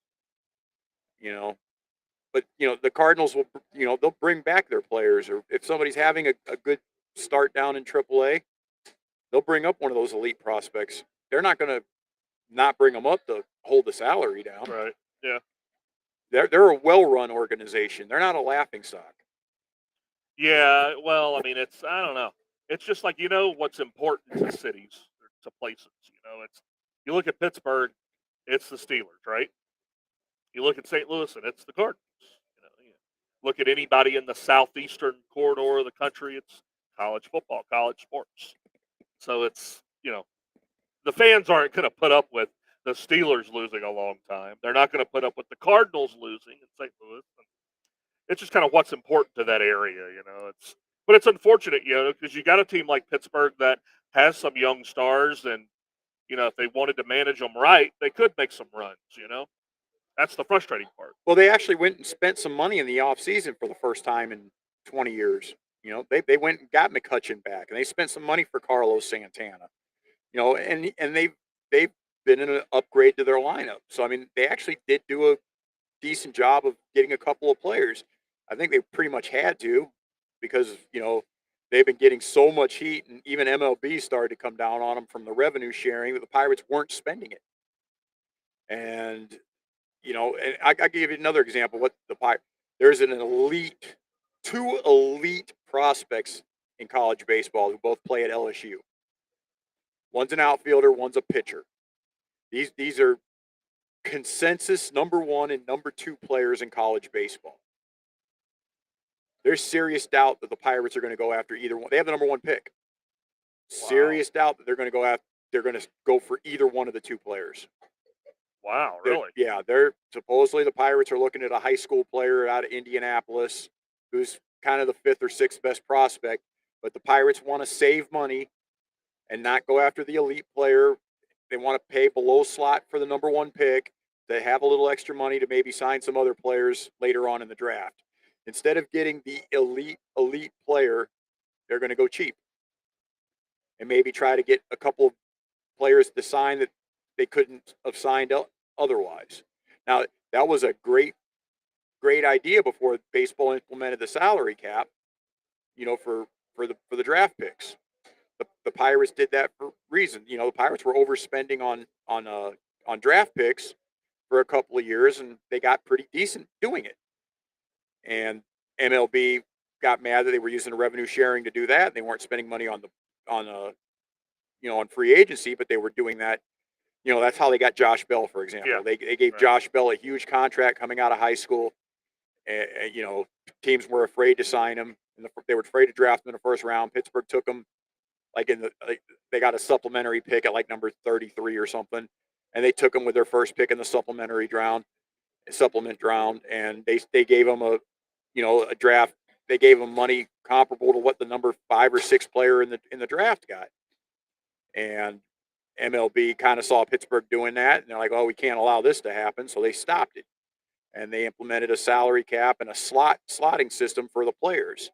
But the Cardinals will they'll bring back their players, or if somebody's having a good start down in AAA, they'll bring up one of those elite prospects. They're not going to not bring them up to hold the salary down. Right. Yeah. They're a well-run organization. They're not a laughingstock. Yeah, well, I mean, I don't know. It's just like, what's important to cities, to places. You look at Pittsburgh, it's the Steelers, right? You look at St. Louis, and it's the Cardinals. You look at anybody in the southeastern corridor of the country, it's college football, college sports. So it's, the fans aren't going to put up with the Steelers losing a long time. They're not going to put up with the Cardinals losing in St. Louis. It's just kind of what's important to that area, But it's unfortunate, because you got a team like Pittsburgh that has some young stars, and if they wanted to manage them right, they could make some runs. That's the frustrating part. Well, they actually went and spent some money in the offseason for the first time in 20 years. They went and got McCutchen back, and they spent some money for Carlos Santana. And they've been in an upgrade to their lineup. So I mean, they actually did do a decent job of getting a couple of players. I think they pretty much had to, because they've been getting so much heat, and even MLB started to come down on them from the revenue sharing that the Pirates weren't spending it. And and I give you another example. There's two elite prospects in college baseball who both play at LSU. One's an outfielder, one's a pitcher. These are consensus number 1 and number 2 players in college baseball. There's serious doubt that the Pirates are going to go after either one. They have the number 1 pick. Wow. Serious doubt that they're going to go for either one of the 2 players. Wow, really? They're supposedly the Pirates are looking at a high school player out of Indianapolis who's kind of the 5th or 6th best prospect, but the Pirates want to save money and not go after the elite player. They want to pay below slot for the number 1 pick. They have a little extra money to maybe sign some other players later on in the draft. Instead of getting the elite player, they're going to go cheap and maybe try to get a couple of players to sign that they couldn't have signed otherwise. Now, that was a great idea before baseball implemented the salary cap, for the draft picks. The Pirates did that for a reason. The Pirates were overspending on draft picks for a couple of years, and they got pretty decent doing it. And MLB got mad that they were using the revenue sharing to do that. They weren't spending money on free agency, but they were doing that. That's how they got Josh Bell, for example. Yeah. They gave right. Josh Bell a huge contract coming out of high school. And, teams were afraid to sign him, and they were afraid to draft him in the first round. Pittsburgh took him they got a supplementary pick at like number 33 or something, and they took him with their first pick in the supplement round, and they gave him a draft. They gave him money comparable to what the number 5 or 6 player in the draft got, and MLB kind of saw Pittsburgh doing that, and they're like, "Oh, we can't allow this to happen," so they stopped it, and they implemented a salary cap and a slotting system for the players.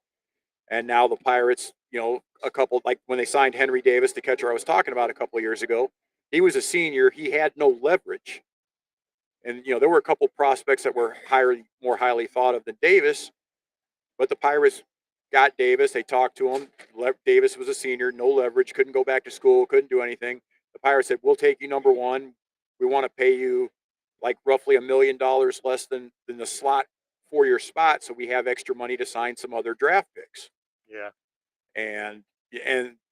And now the Pirates, a couple like when they signed Henry Davis, the catcher I was talking about a couple of years ago, he was a senior. He had no leverage, and there were a couple prospects that were more highly thought of than Davis, but the Pirates got Davis. They talked to him. Davis was a senior, no leverage, couldn't go back to school, couldn't do anything. The Pirates said, "We'll take you number one. We want to pay you like roughly $1 million less than the slot for your spot, so we have extra money to sign some other draft picks." Yeah. And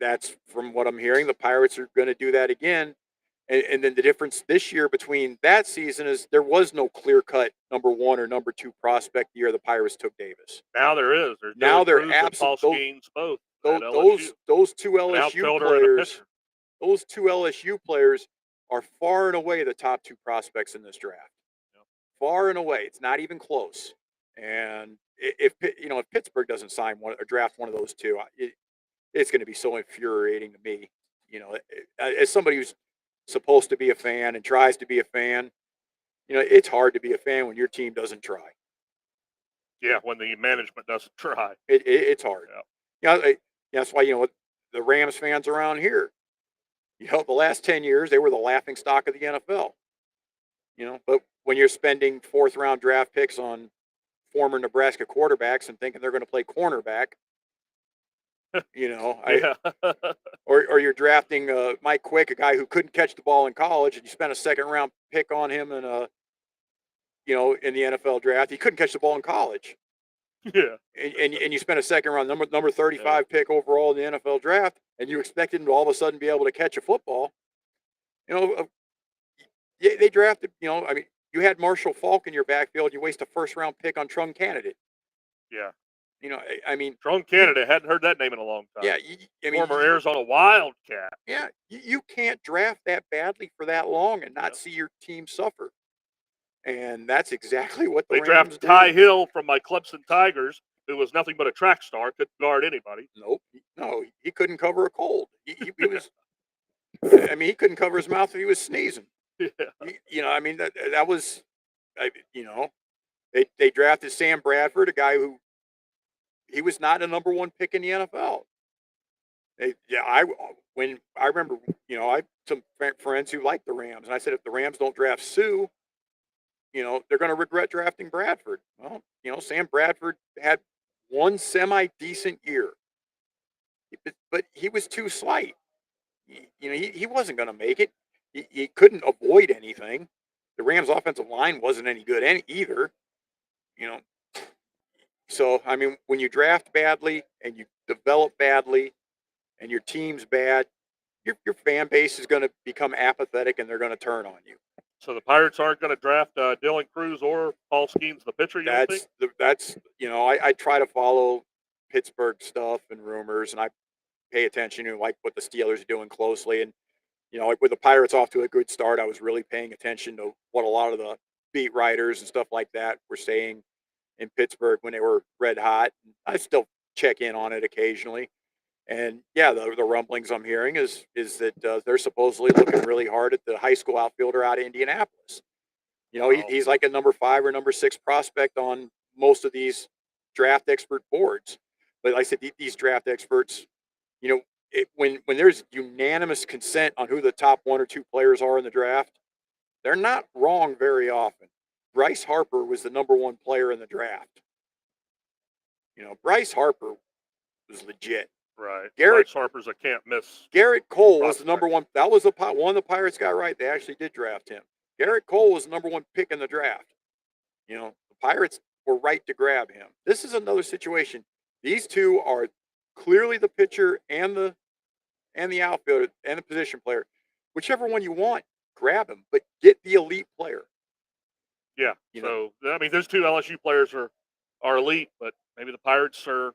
that's from what I'm hearing. The Pirates are going to do that again. And then the difference this year between that season is there was no clear-cut number one or number two prospect the year the Pirates took Davis. Now there is. There's now Dylan they're Cruz and Paul absolutely Skeens both. Those two An LSU outfielder and a players. pitcher. Those two LSU players are far and away the top two prospects in this draft. Yep. Far and away, it's not even close. And if Pittsburgh doesn't sign one or draft one of those two, it's going to be so infuriating to me. As somebody who's supposed to be a fan and tries to be a fan, it's hard to be a fan when your team doesn't try. Yeah, when the management doesn't try. It's hard. Yeah. That's why the Rams fans around here. The last 10 years they were the laughing stock of the NFL. But when you're spending fourth round draft picks on former Nebraska quarterbacks and thinking they're going to play cornerback, Yeah. or you're drafting Mike Quick, a guy who couldn't catch the ball in college, and you spent a second round pick on him in in the NFL draft. He couldn't catch the ball in college. Yeah. And you spent a second round number 35 pick overall in the NFL draft, and you expected him to all of a sudden be able to catch a football. They drafted, you had Marshall Faulk in your backfield. You waste a first round pick on Trung Candidate. Yeah. Trung Candidate, hadn't heard that name in a long time. Yeah. Former Arizona Wildcat. Yeah. You can't draft that badly for that long and not see your team suffer. And that's exactly what they Rams drafted did. Ty Hill from my Clemson Tigers, who was nothing but a track star, couldn't guard anybody. Nope. No, he couldn't cover a cold. He was. He couldn't cover his mouth if he was sneezing. Yeah. That was, they drafted Sam Bradford, a guy who he was not a number one pick in the NFL. I remember, I had some friends who liked the Rams, and I said, if the Rams don't draft Sue, they're going to regret drafting Bradford. Well, Sam Bradford had one semi-decent year, but he was too slight. He wasn't going to make it. He couldn't avoid anything. The Rams' offensive line wasn't any good either. So, when you draft badly and you develop badly and your team's bad, your fan base is going to become apathetic and they're going to turn on you. So the Pirates aren't going to draft Dylan Cruz or Paul Skeens, the pitcher, you think? I try to follow Pittsburgh stuff and rumors, and I pay attention to what the Steelers are doing closely. And, with the Pirates off to a good start, I was really paying attention to what a lot of the beat writers and stuff like that were saying in Pittsburgh when they were red hot. I still check in on it occasionally. And yeah, the rumblings I'm hearing is that they're supposedly looking really hard at the high school outfielder out of Indianapolis. He's like a number 5 or number 6 prospect on most of these draft expert boards. But like I said, these draft experts, when there's unanimous consent on who the top 1 or 2 players are in the draft, they're not wrong very often. Bryce Harper was the number 1 player in the draft. Bryce Harper was legit. Right. Bryce Harper's a can't miss. Garrett Cole was the number 1. That was one the Pirates got right. They actually did draft him. Garrett Cole was the number 1 pick in the draft. The Pirates were right to grab him. This is another situation. These two are clearly the pitcher and the outfielder and the position player. Whichever one you want, grab him, but get the elite player. Yeah. Those 2 LSU players are elite, but maybe the Pirates are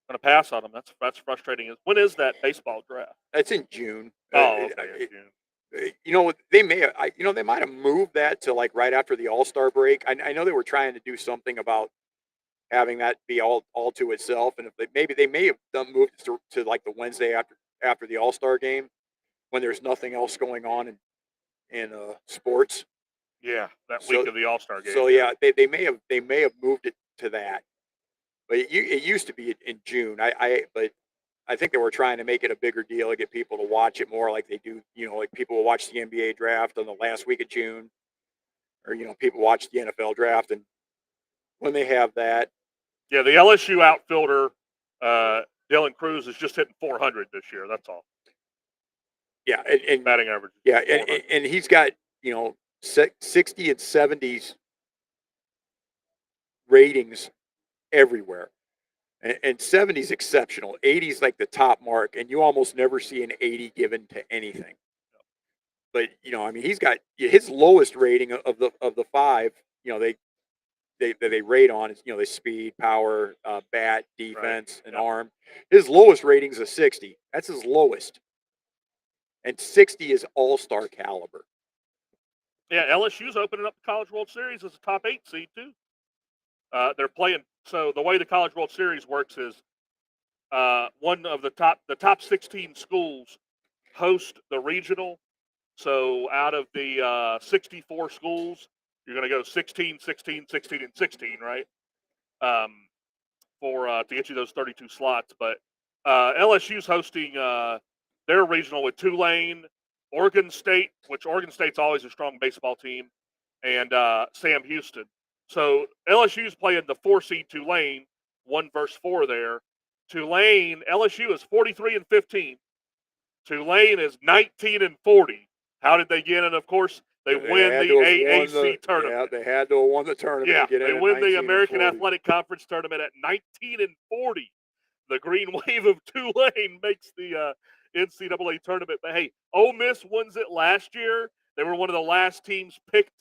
going to pass on them. That's frustrating. When is that baseball draft? It's in June. Oh, okay, June. They may have, they might have moved that to like right after the All-Star break. I know they were trying to do something about having that be all to itself, and if they may have moved it to like the Wednesday after the All-Star game, when there's nothing else going on in sports. Yeah, that So- week of the All-Star game. So yeah, they may have moved it to that, but it used to be in June. But I think they were trying to make it a bigger deal to get people to watch it more, like they do. Like people will watch the NBA draft on the last week of June, or people watch the NFL draft, and when they have that, Yeah, the LSU outfielder, Dylan Cruz, is just hitting 400 this year. That's all. yeah, and Batting average. yeah, 400. and he's got 60 and 70s ratings everywhere. And 70 is exceptional. 80 is like the top mark, and you almost never see an 80 given to anything. But I mean, he's got his lowest rating of the five. They rate on is the speed, power, bat, defense, and arm. His lowest rating is a 60. That's his lowest, and 60 is all-star caliber. Yeah, LSU's opening up the College World Series as a top 8 seed too. They're playing. So the way the College World Series works is one of the top 16 schools host the regional. So out of the 64 schools, you're going to go 16, 16, 16, and 16, right? To get you those 32 slots. But LSU's hosting their regional with Tulane, Oregon State, which Oregon State's always a strong baseball team, and Sam Houston. So LSU's playing the 4 seed Tulane, 1 versus 4 there. LSU is 43 and 15. Tulane is 19 and 40. How did they get in? Of course, they win the AAC tournament. Yeah, they had to have won the tournament. Yeah, to get they in win the 19 and American 40. Athletic Conference tournament at 19 and 40. The Green Wave of Tulane makes the NCAA tournament. But hey, Ole Miss wins it last year. They were one of the last teams picked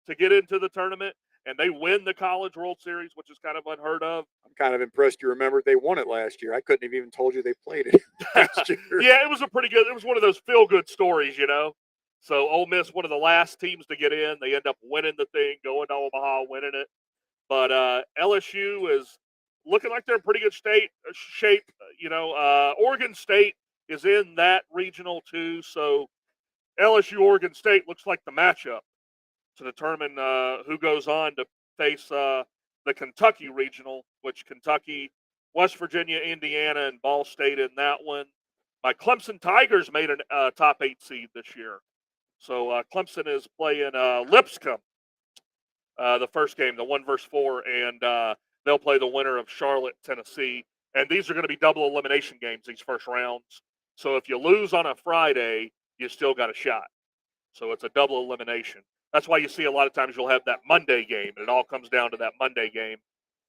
to get into the tournament, and they win the College World Series, which is kind of unheard of. I'm kind of impressed you remembered they won it last year. I couldn't have even told you they played it last year. Yeah, it was it was one of those feel-good stories, So Ole Miss, one of the last teams to get in. They end up winning the thing, going to Omaha, winning it. But LSU is looking like they're in pretty good shape. Oregon State is in that regional too. So LSU, Oregon State looks like the matchup to determine who goes on to face the Kentucky regional, which Kentucky, West Virginia, Indiana, and Ball State in that one. My Clemson Tigers made a top 8 seed this year. So Clemson is playing Lipscomb the first game, the 1 versus 4, and they'll play the winner of Charlotte, Tennessee. And these are going to be double elimination games, these first rounds. So if you lose on a Friday, you still got a shot. So it's a double elimination. That's why you see a lot of times you'll have that Monday game, and it all comes down to that Monday game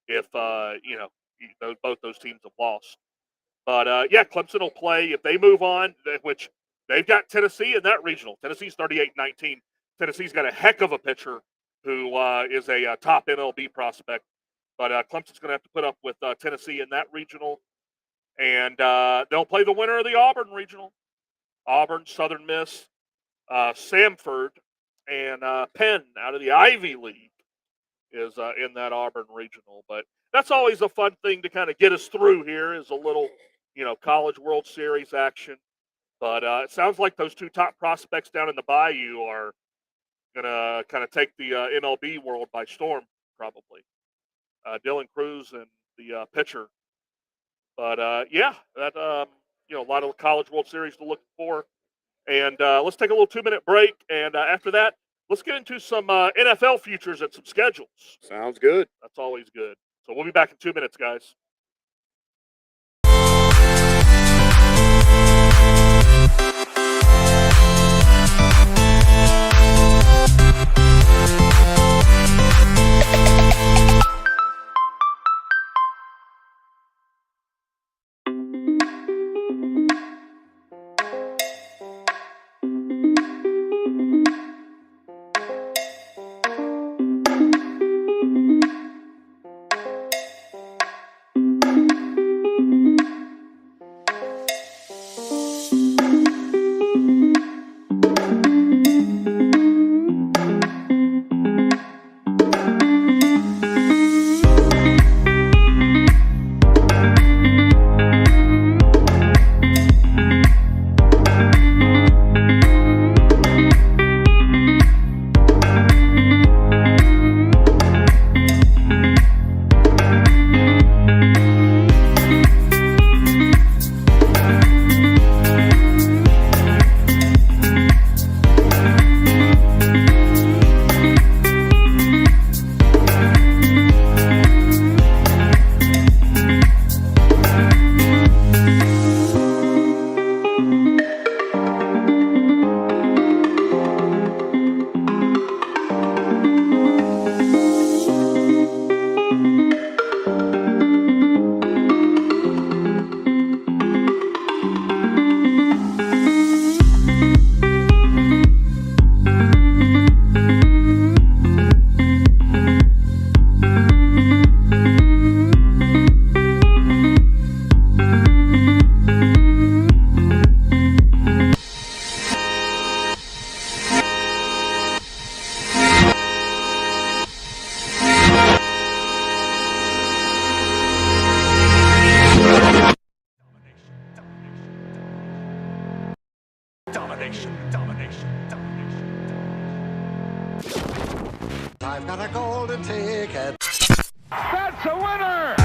if, both those teams have lost. But, Clemson will play. If they move on, which they've got Tennessee in that regional. Tennessee's 38-19. Tennessee's got a heck of a pitcher who is a top MLB prospect. But Clemson's going to have to put up with Tennessee in that regional. And they'll play the winner of the Auburn regional. Auburn, Southern Miss, Samford, and Penn out of the Ivy League is in that Auburn regional. But that's always a fun thing to kind of get us through here is a little, College World Series action. But it sounds like those 2 top prospects down in the Bayou are going to kind of take the MLB world by storm, probably. Dylan Cruz and the pitcher. But, that, a lot of College World Series to look for. And let's take a little 2-minute break. And after that, let's get into some NFL futures and some schedules. Sounds good. That's always good. So we'll be back in 2 minutes, guys. I've got a golden ticket. That's a winner!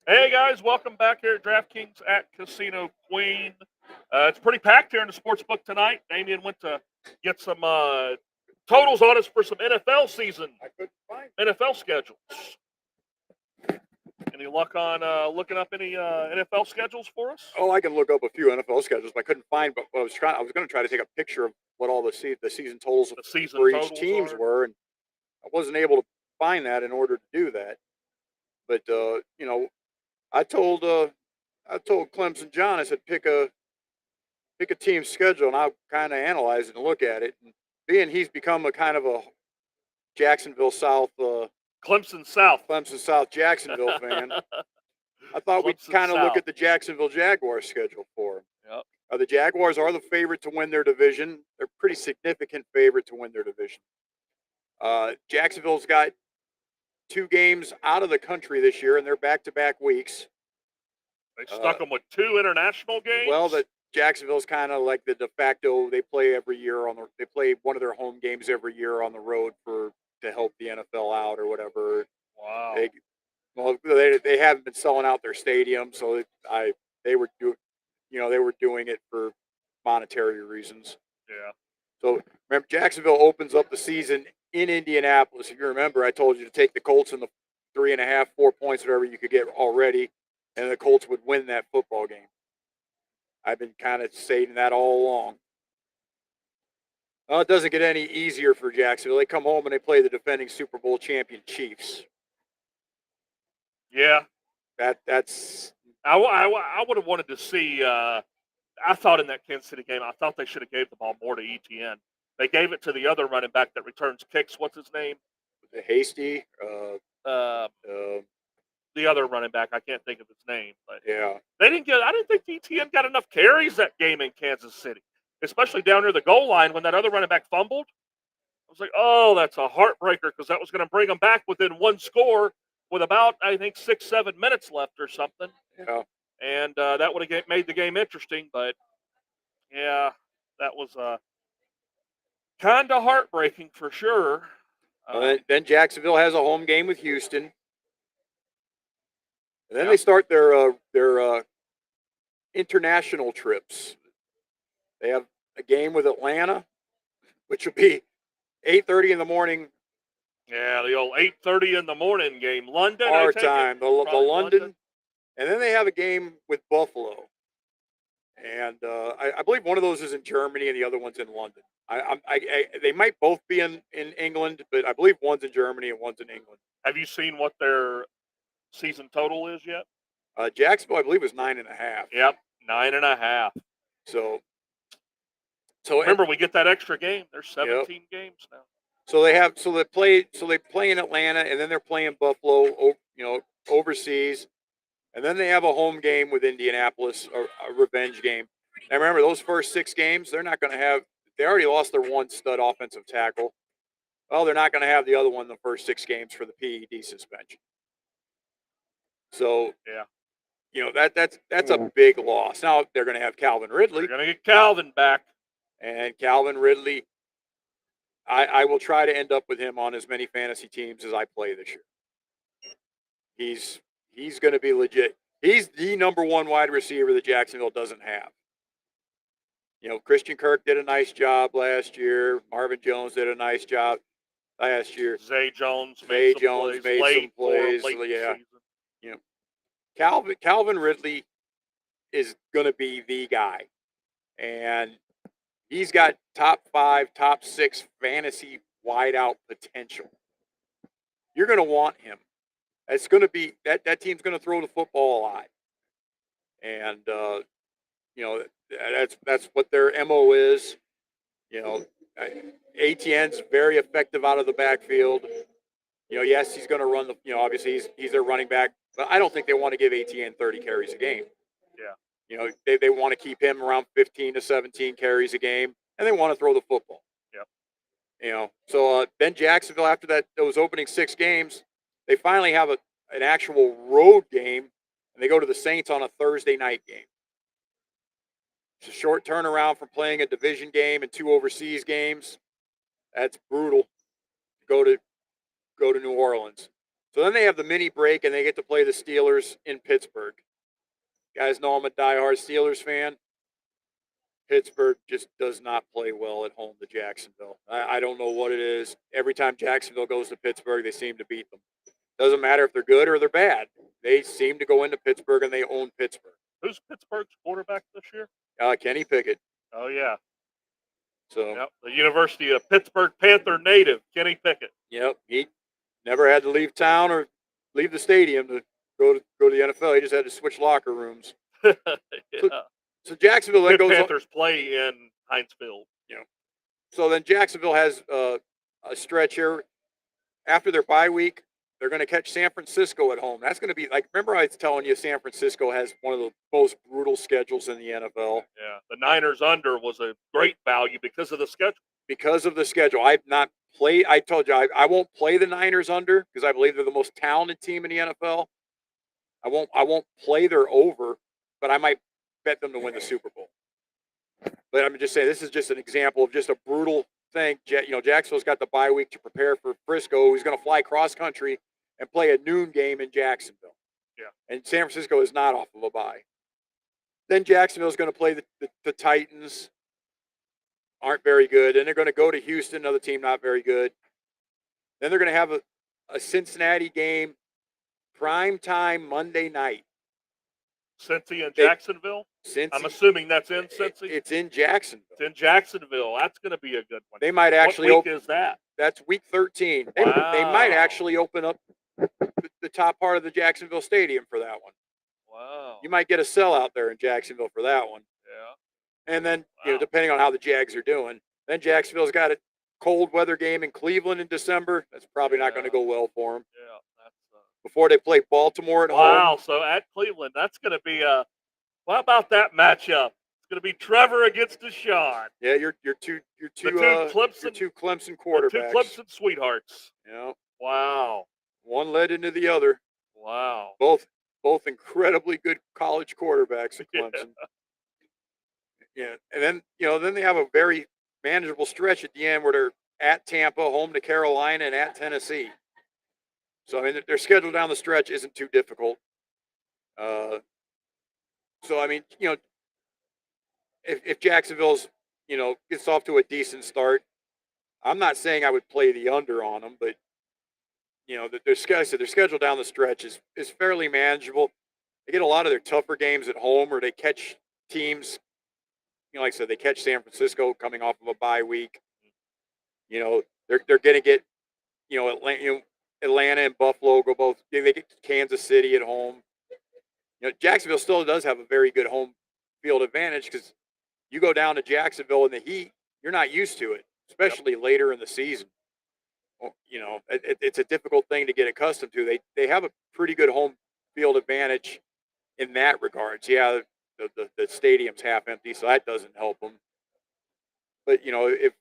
Hey guys, welcome back here at DraftKings at Casino Queen. It's pretty packed here in the sports book tonight. Damien went to get some totals on us for some NFL season, I couldn't find NFL schedules. Any luck on looking up any NFL schedules for us? Oh, I can look up a few NFL schedules, but I couldn't find. But I was going to try to take a picture of what all the season totals The season for each totals teams are. were, and I wasn't able to find that in order to do that. But you know, I told Clemson John, I said pick a team schedule, and I'll kind of analyze it and look at it. And being he's become a kind of a Jacksonville South, Clemson South. Jacksonville fan, I thought we'd Clemson kind of look South. at the Jacksonville Jaguars schedule for him. Yep. The Jaguars are the favorite to win their division. They're a pretty significant favorite to win their division. Jacksonville's got 2 games out of the country this year, and they're back-to-back weeks. They stuck them with 2 international games. Well, the Jacksonville's kind of like the de facto. They play every year they play one of their home games every year on the road to help the NFL out or whatever. Wow. They haven't been selling out their stadium, so they were doing it for monetary reasons. Yeah. So remember, Jacksonville opens up the season in Indianapolis. If you remember, I told you to take the Colts in the 3.5, 4 points, whatever you could get already, and the Colts would win that football game. I've been kind of saying that all along. Well, it doesn't get any easier for Jacksonville. They come home and they play the defending Super Bowl champion Chiefs. Yeah. That's. I would have wanted to see. I thought in that Kansas City game, I thought they should have gave the ball more to ETN. They gave it to the other running back that returns kicks. What's his name? Hasty. The other running back. I can't think of his name, but Yeah. they didn't get. I didn't think ETN got enough carries that game in Kansas City, especially down near the goal line when that other running back fumbled. I was like, oh, that's a heartbreaker because that was going to bring them back within 1 score with about, I think, 6-7 minutes left or something. Yeah. And that would have made the game interesting. But, yeah, that was kind of heartbreaking for sure. Then Jacksonville has a home game with Houston. And then they start their international trips. They have a game with Atlanta, which will be 8:30 in the morning. Yeah, the old 8:30 in the morning game. London, Our I take it? time, the Probably London. And then they have a game with Buffalo. and I believe one of those is in Germany and the other one's in London. They might both be in England, but I believe one's in Germany and one's in England. Have you seen what their season total is yet? Jacksonville, I believe, was 9.5. Yep, 9.5. So Remember, we get that extra game. There's 17 games now. So they play in Atlanta, and then they're playing Buffalo, overseas, and then they have a home game with Indianapolis, a revenge game. And remember, those first 6 games, they're not going to have. They already lost their one stud offensive tackle. Well, they're not going to have the other one in the first 6 games for the PED suspension. So yeah, that's a big loss. Now they're going to have Calvin Ridley. They're going to get Calvin back, and Calvin Ridley. I will try to end up with him on as many fantasy teams as I play this year. He's going to be legit. He's the number 1 wide receiver that Jacksonville doesn't have. Christian Kirk did a nice job last year. Marvin Jones did a nice job last year. Zay Jones made some plays. Yeah. Calvin Ridley is going to be the guy. And he's got top 5, top 6 fantasy wideout potential. You're going to want him. It's going to be that team's going to throw the football a lot, and that's what their MO is. ATN's very effective out of the backfield. Yes, he's going to run the. Obviously he's their running back, but I don't think they want to give ATN 30 carries a game. Yeah. They want to keep him around 15 to 17 carries a game, and they want to throw the football. Yep. So then Jacksonville, after those opening 6 games, they finally have an actual road game, and they go to the Saints on a Thursday night game. It's a short turnaround from playing a division game and 2 overseas games. That's brutal. Go to New Orleans. So then they have the mini break, and they get to play the Steelers in Pittsburgh. You guys know I'm a diehard Steelers fan. Pittsburgh just does not play well at home to Jacksonville. I don't know what it is. Every time Jacksonville goes to Pittsburgh, they seem to beat them. Doesn't matter if they're good or they're bad. They seem to go into Pittsburgh and they own Pittsburgh. Who's Pittsburgh's quarterback this year? Kenny Pickett. Oh, yeah. So the University of Pittsburgh Panther native, Kenny Pickett. Yep. He never had to leave town or leave the stadium to go to the NFL. He just had to switch locker rooms. Yeah. So Jacksonville then goes. Panthers play in Heinz Field. So then Jacksonville has a stretch here after their bye week. They're going to catch San Francisco at home. That's going to be remember I was telling you San Francisco has one of the most brutal schedules in the NFL. Yeah, the Niners under was a great value because of the schedule. Because of the schedule. I've not played. I told you I won't play the Niners under because I believe they're the most talented team in the NFL. I won't play their over, but I might bet them to win the Super Bowl. But I'm just saying this is just an example of just a brutal thing. Jacksonville's got the bye week to prepare for Frisco, who's going to fly cross country and play a noon game in Jacksonville. Yeah. And San Francisco is not off of a bye. Then Jacksonville's going to play the Titans. Aren't very good. And they're going to go to Houston, another team not very good. Then they're going to have a Cincinnati game, prime time Monday night. Cincy and Jacksonville? Cincy, I'm assuming that's in Cincy? It's in Jacksonville. It's in Jacksonville. That's going to be a good one. They might actually what week is that? That's week 13. Wow. They might actually open up the top part of the Jacksonville Stadium for that one. Wow. You might get a sellout there in Jacksonville for that one. Yeah. And then, depending on how the Jags are doing, then Jacksonville's got a cold weather game in Cleveland in December. That's probably not going to go well for them. Yeah. Before they play Baltimore at home. Wow. So at Cleveland, that's going to be what about that matchup? It's going to be Trevor against Deshaun. Yeah, your two Clemson quarterbacks. The two Clemson sweethearts. Yeah. Wow. One led into the other. Wow. Both incredibly good college quarterbacks at Clemson. Yeah. And then, then they have a very manageable stretch at the end where they're at Tampa, home to Carolina, and at Tennessee. So, I mean, their schedule down the stretch isn't too difficult. So, I mean, if Jacksonville's, gets off to a decent start, I'm not saying I would play the under on them, but, their schedule down the stretch is fairly manageable. They get a lot of their tougher games at home, or they catch teams, like I said, they catch San Francisco coming off of a bye week. They're going to get, Atlanta and Buffalo go both. They get Kansas City at home. Jacksonville still does have a very good home field advantage because you go down to Jacksonville in the heat, you're not used to it, especially later in the season. It's a difficult thing to get accustomed to. They have a pretty good home field advantage in that regards. Yeah, the stadium's half empty, so that doesn't help them. But if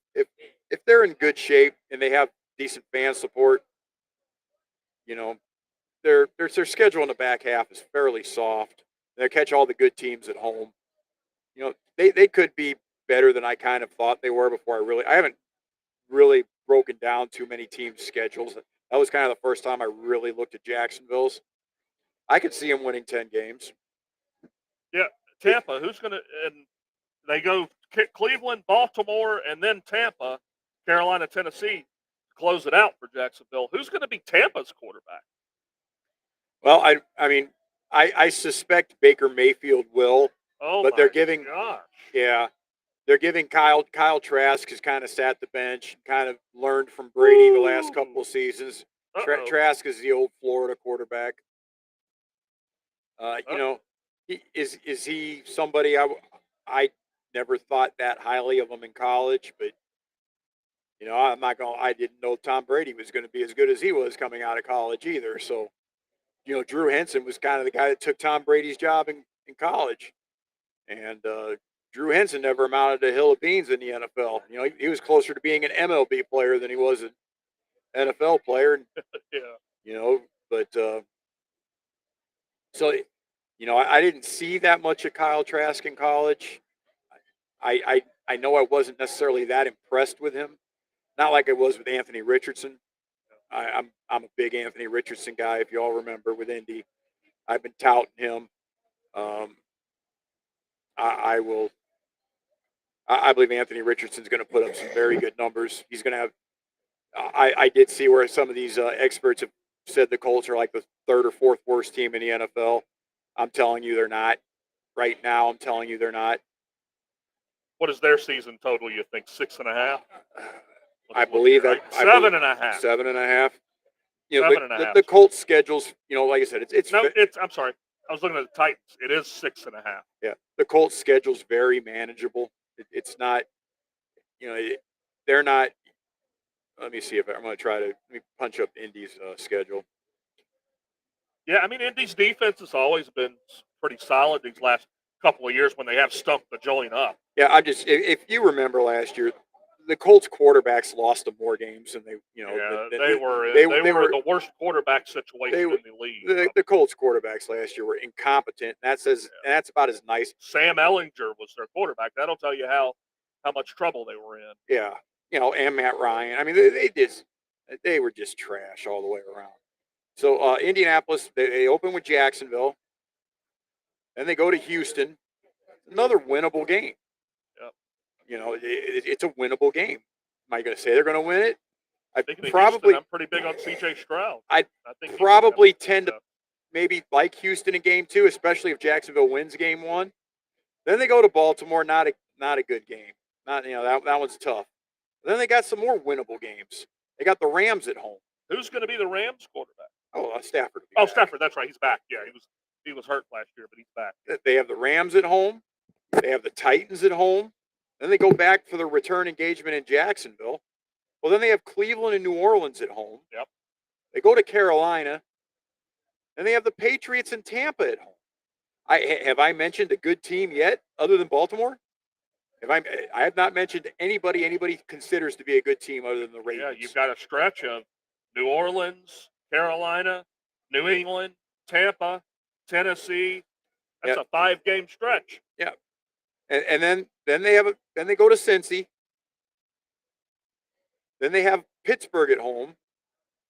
they're in good shape and they have decent fan support, their schedule in the back half is fairly soft. They catch all the good teams at home. They could be better than I kind of thought they were before. I haven't really broken down too many teams' schedules. That was kind of the first time I really looked at Jacksonville's. I could see them winning 10 games. Yeah, Tampa. Who's going to? And they go Cleveland, Baltimore, and then Tampa, Carolina, Tennessee. Close it out for Jacksonville. Who's going to be Tampa's quarterback? Well, I suspect Baker Mayfield will. Oh, but they're giving. Gosh. Yeah, they're giving Kyle Trask has kind of sat the bench, kind of learned from Brady the last couple of seasons. Trask is the old Florida quarterback. Is he somebody I never thought that highly of him in college, but I didn't know Tom Brady was going to be as good as he was coming out of college either. So, Drew Henson was kind of the guy that took Tom Brady's job in college. And Drew Henson never amounted to a hill of beans in the NFL. He was closer to being an MLB player than he was an NFL player. Yeah. But so, I didn't see that much of Kyle Trask in college. I know I wasn't necessarily that impressed with him. Not like I was with Anthony Richardson. I'm a big Anthony Richardson guy. If you all remember with Indy, I've been touting him. I believe Anthony Richardson's going to put up some very good numbers. He's going to have. I did see where some of these experts have said the Colts are like the third or fourth worst team in the NFL. I'm telling you, they're not. Right now, I'm telling you, they're not. What is their season total? You think 6.5? I believe that 7.5. 7.5. 7.5. The Colts schedules. Like I said, it's. No, I'm sorry. I was looking at the Titans. It is 6.5. Yeah, the Colts schedule's very manageable. It's not. They're not. Let me see if I'm going to try to punch up Indy's schedule. Yeah, Indy's defense has always been pretty solid these last couple of years when they have stumped the joint up. Yeah, if you remember last year, the Colts quarterbacks lost them more games than they. They were the worst quarterback situation in the league. The Colts quarterbacks last year were incompetent. And that's about as nice. Sam Ellinger was their quarterback. That'll tell you how much trouble they were in. Yeah, and Matt Ryan. They were just trash all the way around. So Indianapolis, they open with Jacksonville, then they go to Houston, another winnable game. Yep. It's a winnable game. Am I going to say they're going to win it? I'm pretty big on C.J. Stroud. I think probably tend to maybe like Houston in game 2, especially if Jacksonville wins game 1. Then they go to Baltimore, not a good game. Not that one's tough. Then they got some more winnable games. They got the Rams at home. Who's going to be the Rams quarterback? Oh, Stafford. Stafford. That's right. He's back. Yeah, he was hurt last year, but he's back. They have the Rams at home. They have the Titans at home. Then they go back for the return engagement in Jacksonville. Well, then they have Cleveland and New Orleans at home. Yep. They go to Carolina. And they have the Patriots and Tampa at home. Have I mentioned a good team yet other than Baltimore? I have not mentioned anybody considers to be a good team other than the Ravens. Yeah, you've got a stretch of New Orleans, Carolina, New England, Tampa, Tennessee. That's a 5-game stretch. Yeah. And then they go to Cincy. Then they have Pittsburgh at home.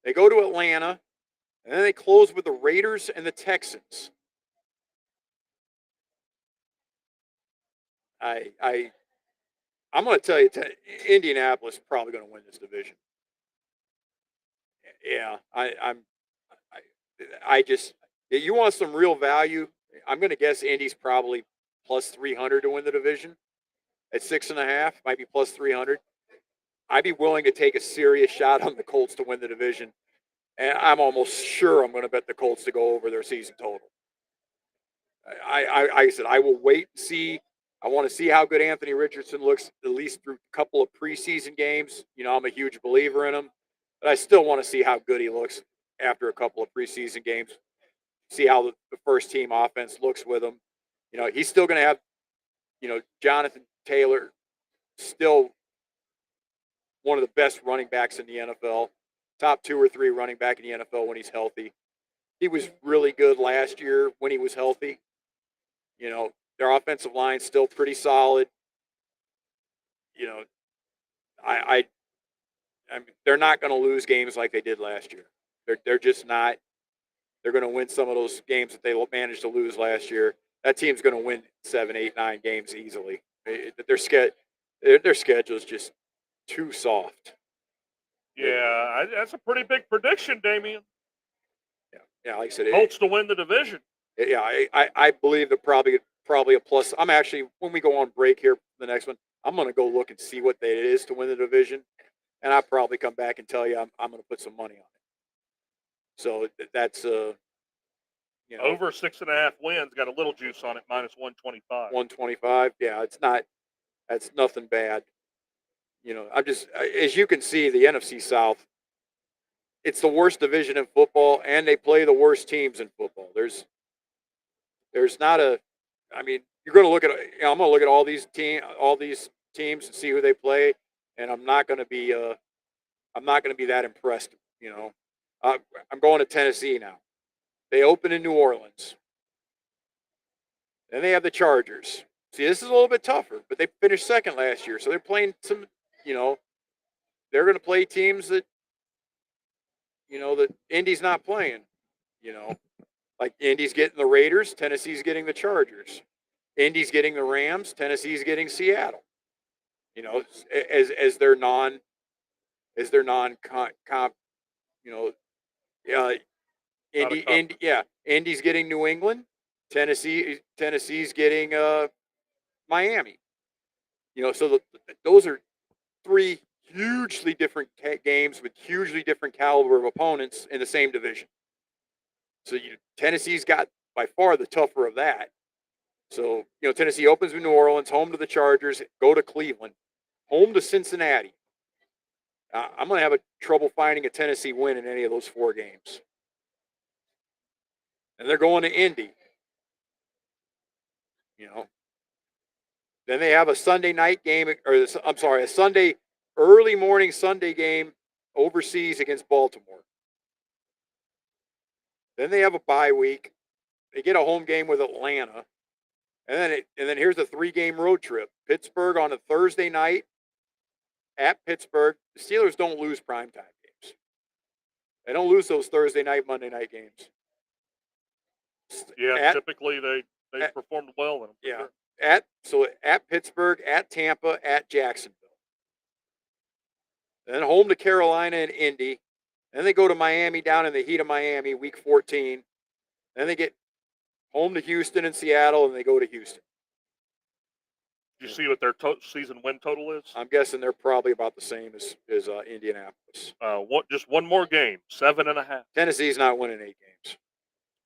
They go to Atlanta. And then they close with the Raiders and the Texans. I'm going to tell you, Indianapolis is probably going to win this division. Yeah, you want some real value. I'm going to guess Indy's probably plus 300 to win the division. At 6.5, might be plus 300. I'd be willing to take a serious shot on the Colts to win the division. And I'm almost sure I'm going to bet the Colts to go over their season total. I said, I will wait and see. I want to see how good Anthony Richardson looks, at least through a couple of preseason games. You know, I'm a huge believer in him, but I still want to see how good he looks after a couple of preseason games. See how the first team offense looks with him. You know, he's still going to have, you know, Jonathan Taylor, still one of the best running backs in the NFL, top 2 or 3 running back in the NFL when he's healthy. He was really good last year when he was healthy. You know, their offensive line's still pretty solid. You know, I mean, they're not going to lose games like they did last year. They're just not. They're going to win some of those games that they managed to lose last year. That team's going to win 7, 8, 9 games easily. Their schedule is just too soft. Yeah, that's a pretty big prediction, Damian. Yeah, like I said, Colts to win the division. Yeah, I believe they're probably a plus. I'm actually, when we go on break here, the next one, I'm going to go look and see what it is to win the division, and I'll probably come back and tell you I'm going to put some money on it. So that's you know, over 6.5 wins, got a little juice on it, minus 125. 125. Yeah, that's nothing bad. You know, I'm just, as you can see, the NFC South, it's the worst division in football, and they play the worst teams in football. There's not a, I mean, you're going to look at, you know, I'm going to look at all these teams and see who they play, and I'm not going to be that impressed. You know, I'm going to Tennessee now. They open in New Orleans. Then they have the Chargers. See, this is a little bit tougher, but they finished second last year, so they're playing some, you know, they're going to play teams that, you know, that Indy's not playing. You know, like Indy's getting the Raiders, Tennessee's getting the Chargers. Indy's getting the Rams, Tennessee's getting Seattle. You know, as their non comp, you know, Indy's getting New England, Tennessee's getting Miami. You know, so those are 3 hugely different games with hugely different caliber of opponents in the same division. So Tennessee's got by far the tougher of that. So, you know, Tennessee opens with New Orleans, home to the Chargers, go to Cleveland, home to Cincinnati. I'm going to have trouble finding a Tennessee win in any of those 4 games. And they're going to Indy. You know. Then they have a Sunday night game, a Sunday, early morning Sunday game overseas against Baltimore. Then they have a bye week. They get a home game with Atlanta. And then here's a 3-game road trip. Pittsburgh on a Thursday night at Pittsburgh. The Steelers don't lose primetime games. They don't lose those Thursday night, Monday night games. Yeah, typically they performed well in them. Yeah. Sure. At Pittsburgh, at Tampa, at Jacksonville. Then home to Carolina and Indy. Then they go to Miami, down in the heat of Miami, week 14. Then they get home to Houston and Seattle, and they go to Houston. Do you see what their season win total is? I'm guessing they're probably about the same as Indianapolis. Just one more game, 7.5. Tennessee's not winning 8 games.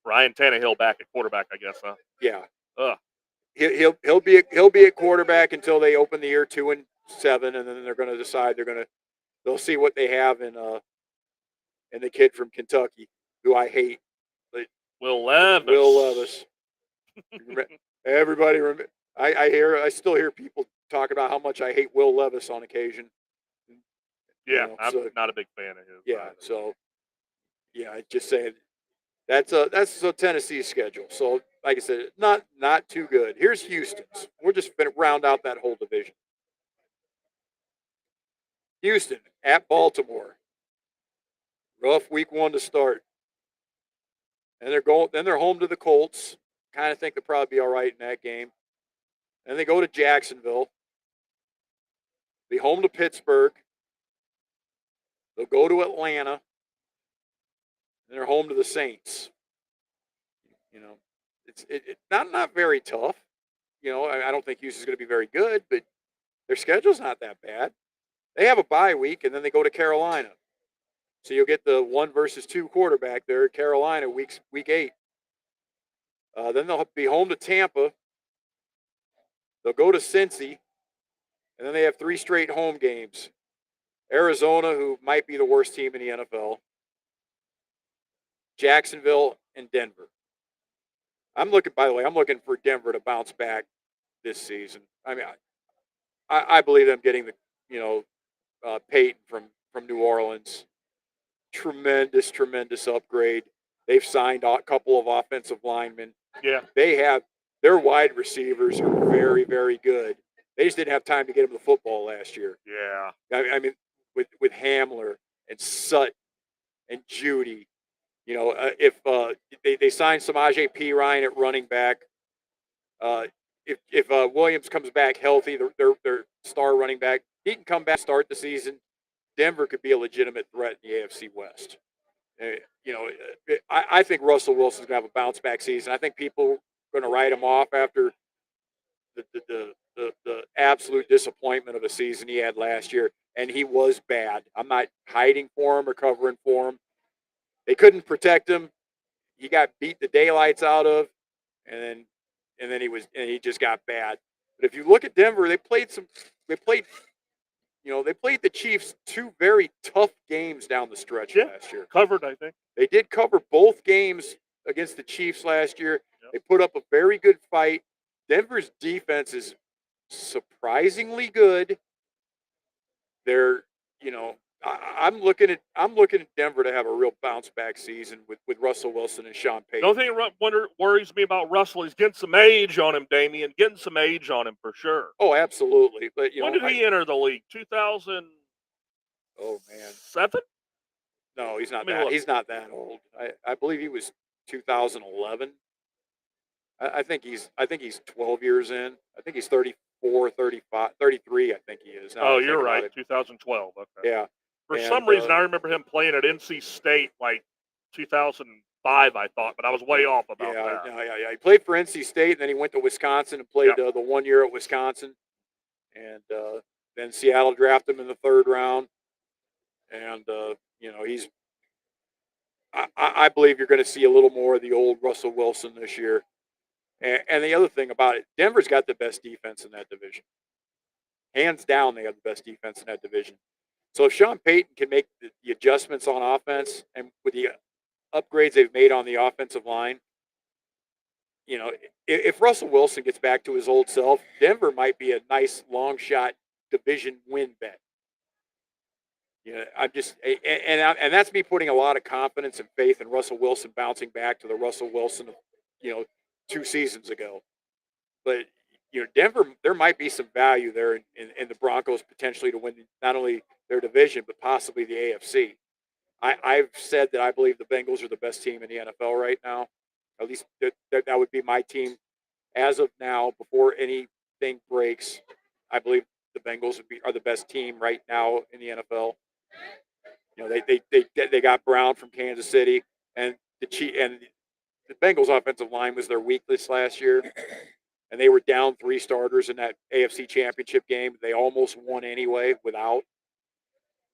Ryan Tannehill back at quarterback, I guess, huh? Yeah. He'll be at quarterback until they open the year 2-7, and then they're going to decide they'll see what they have in the kid from Kentucky, who I hate. Will Levis. Will Levis. Everybody remember. I still hear people talk about how much I hate Will Levis on occasion. Yeah, I'm not a big fan of his. Yeah, so I just saying that's a Tennessee schedule. So like I said, not too good. Here's Houston's. We're just going to round out that whole division. Houston at Baltimore. Rough week 1 to start. And they're home to the Colts. Kind of think they'll probably be all right in that game. Then they go to Jacksonville. Be home to Pittsburgh. They'll go to Atlanta. And they're home to the Saints. You know, it's not very tough. I don't think Houston's going to be very good, but their schedule's not that bad. They have a bye week, and then they go to Carolina. So you'll get the 1 versus 2 quarterback there at Carolina week 8. Then they'll be home to Tampa. They'll go to Cincy, and then they have 3 straight home games. Arizona, who might be the worst team in the NFL, Jacksonville, and Denver. By the way, I'm looking for Denver to bounce back this season. I mean, I believe them getting Peyton from New Orleans. Tremendous upgrade. They've signed a couple of offensive linemen. Yeah. Their wide receivers are very, very good. They just didn't have time to get them the football last year. Yeah. I mean, with Hamler and Sutton and Judy, if they signed Samaje Perine at running back, if Williams comes back healthy, their star running back, he can come back, start the season. Denver could be a legitimate threat in the AFC West. I think Russell Wilson's going to have a bounce back season. I think people are going to write him off after the absolute disappointment of a season he had last year, and he was bad. I'm not hiding for him or covering for him. They couldn't protect him. He got beat the daylights out of, and then he just got bad. But if you look at Denver, they played the Chiefs 2 very tough games down the stretch last year. Covered, I think. They did cover both games against the Chiefs last year. Yep. They put up a very good fight. Denver's defense is surprisingly good. They're, I'm looking at Denver to have a real bounce back season with Russell Wilson and Sean Payton. The only thing worries me about Russell is getting some age on him, Damian. Getting some age on him for sure. Oh, absolutely. But when did he enter the league? 2000. Oh man. 7? No, he's not that. He's not that old. I believe he was 2011. I think he's 12 years in. I think he's 34, 35, 33. I think he is. Oh, you're right. 2012. Okay. Yeah. For some reason, I remember him playing at NC State like 2005. I thought, but I was way off about that. Yeah. He played for NC State, and then he went to Wisconsin and played the 1 year at Wisconsin, and then Seattle drafted him in the 3rd round, and he's. I believe you're going to see a little more of the old Russell Wilson this year. And the other thing about it, Denver's got the best defense in that division. Hands down, they have the best defense in that division. So if Sean Payton can make the adjustments on offense and with the upgrades they've made on the offensive line, if Russell Wilson gets back to his old self, Denver might be a nice long shot division win bet. I'm just, and that's me putting a lot of confidence and faith in Russell Wilson bouncing back to the Russell Wilson of, 2 seasons ago. But, Denver, there might be some value there in the Broncos potentially to win not only their division, but possibly the AFC. I've said that I believe the Bengals are the best team in the NFL right now. At least that would be my team as of now. Before anything breaks, I believe the Bengals are the best team right now in the NFL. They got Brown from Kansas City, and the Bengals offensive line was their weakness last year, and they were down 3 starters in that AFC Championship game. They almost won anyway without.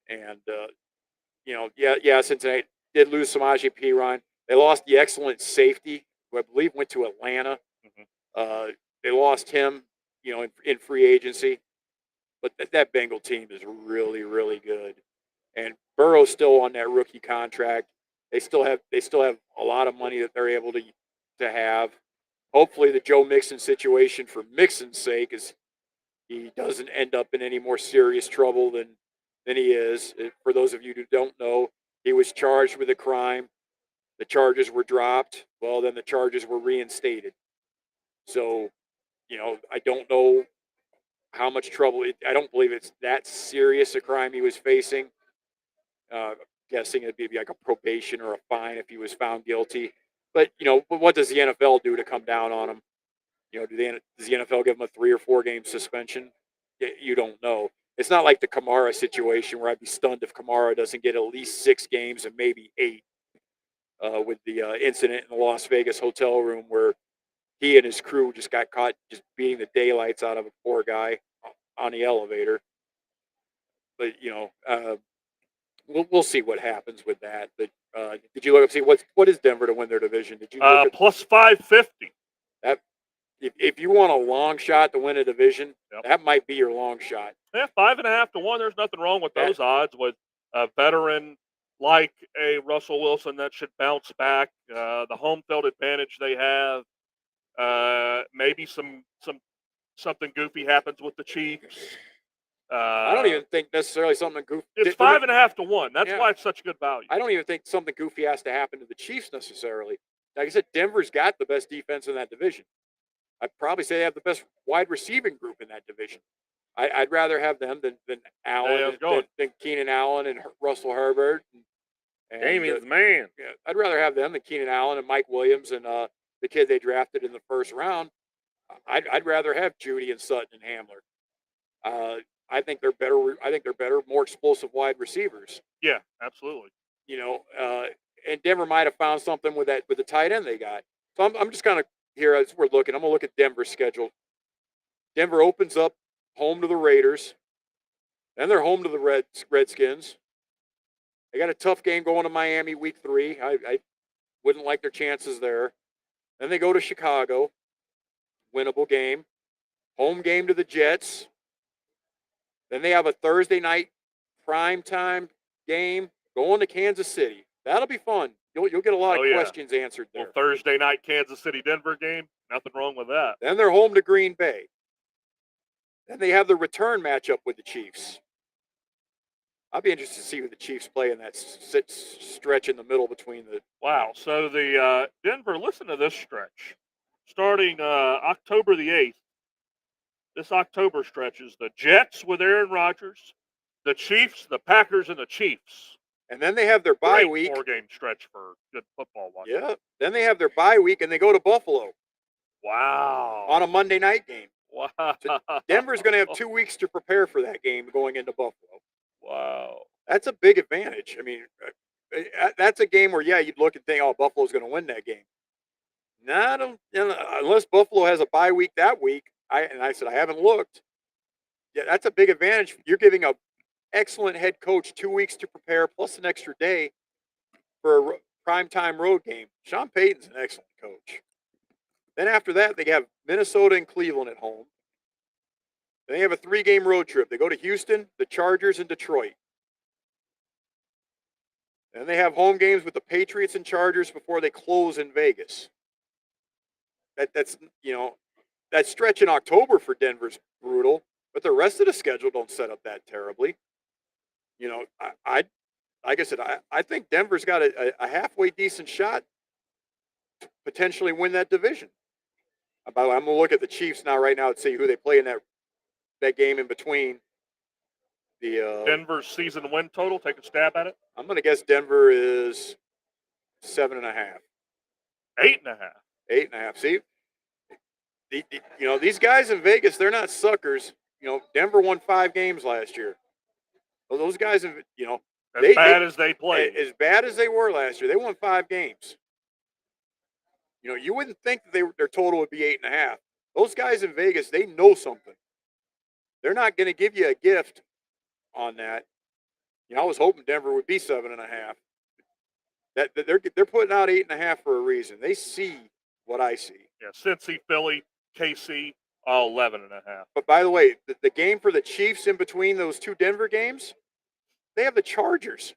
And Cincinnati did lose Samaje Perine. They lost the excellent safety, who I believe went to Atlanta. Mm-hmm. They lost him, in free agency. But that Bengal team is really, really good. And Burrow's still on that rookie contract. They still have a lot of money that they're able to have. Hopefully the Joe Mixon situation, for Mixon's sake, is he doesn't end up in any more serious trouble than he is. For those of you who don't know, he was charged with a crime. The charges were dropped. Well, then the charges were reinstated. So, I don't know how much trouble. I don't believe it's that serious a crime he was facing. Guessing it'd be like a probation or a fine if he was found guilty. But, what does the NFL do to come down on him? Does the NFL give him a 3 or 4 game suspension? You don't know. It's not like the Kamara situation where I'd be stunned if Kamara doesn't get at least 6 games and maybe 8 with the incident in the Las Vegas hotel room where he and his crew just got caught just beating the daylights out of a poor guy on the elevator. But we'll see what happens with that. But did you look up see what is Denver to win their division? Did you look at Plus 550. that? If you want a long shot to win a division, Yep. that might be your long shot. Yeah, 5.5 to 1. There's nothing wrong with That- those odds with a veteran like a Russell Wilson that should bounce back. The home field advantage they have. Maybe something goofy happens with the Chiefs. I don't even think necessarily something goofy. It's 5.5 to 1. That's Yeah. why it's such good value. I don't even think something goofy has to happen to the Chiefs necessarily. Like I said, Denver's got the best defense in that division. I'd probably say they have the best wide receiving group in that division. I'd rather have them than Allen, than Keenan Allen and Russell Herbert. And Damien's man. yeah, I'd rather have them than Keenan Allen and Mike Williams and the kid they drafted in the first round. I'd rather have Judy and Sutton and Hamler. I think they're better. I think they're better, more explosive wide receivers. Yeah, absolutely. And Denver might have found something with the tight end they got. So I'm just kind of here as we're looking. I'm gonna look at Denver's schedule. Denver opens up home to the Raiders, then they're home to the Redskins. They got a tough game going to Miami week 3. I wouldn't like their chances there. Then they go to Chicago, winnable game. Home game to the Jets. Then they have a Thursday night primetime game going to Kansas City. That'll be fun. You'll get a lot of questions answered there. Well, Thursday night Kansas City-Denver game, nothing wrong with that. Then they're home to Green Bay. Then they have the return matchup with the Chiefs. I'll be interested to see who the Chiefs play in that stretch in the middle between the. Wow. So the Denver, listen to this stretch. Starting October the 8th, this October stretch is the Jets with Aaron Rodgers, the Chiefs, the Packers, and the Chiefs. And then they have their bye week. 4-game stretch for good football watching. Yeah. Then they have their bye week and they go to Buffalo. Wow. On a Monday night game. Wow. So Denver's going to have 2 weeks to prepare for that game going into Buffalo. Wow. That's a big advantage. I mean, that's a game where, you'd look and think, oh, Buffalo's going to win that game. No, unless Buffalo has a bye week that week. I said, I haven't looked. Yeah, that's a big advantage. You're giving a excellent head coach 2 weeks to prepare plus an extra day for a primetime road game. Sean Payton's an excellent coach. Then after that, they have Minnesota and Cleveland at home. Then they have a 3-game road trip. They go to Houston, the Chargers, and Detroit. Then they have home games with the Patriots and Chargers before they close in Vegas. That's that stretch in October for Denver's brutal, but the rest of the schedule don't set up that terribly. Like I said, I think Denver's got a halfway decent shot to potentially win that division. By the way, I'm going to look at the Chiefs right now and see who they play in that game in between. The Denver's season win total, take a stab at it. I'm going to guess Denver is 7.5. 8.5. 8.5. See, these guys in Vegas, they're not suckers. Denver won 5 games last year. Well, those guys, as bad as they played. As bad as they were last year, they won 5 games. You wouldn't think that their total would be 8.5. Those guys in Vegas, they know something. They're not going to give you a gift on that. I was hoping Denver would be 7.5. That they're putting out 8.5 for a reason. They see what I see. Yeah, Cincy, Philly, KC, all 11.5. But by the way, the game for the Chiefs in between those 2 Denver games, they have the Chargers.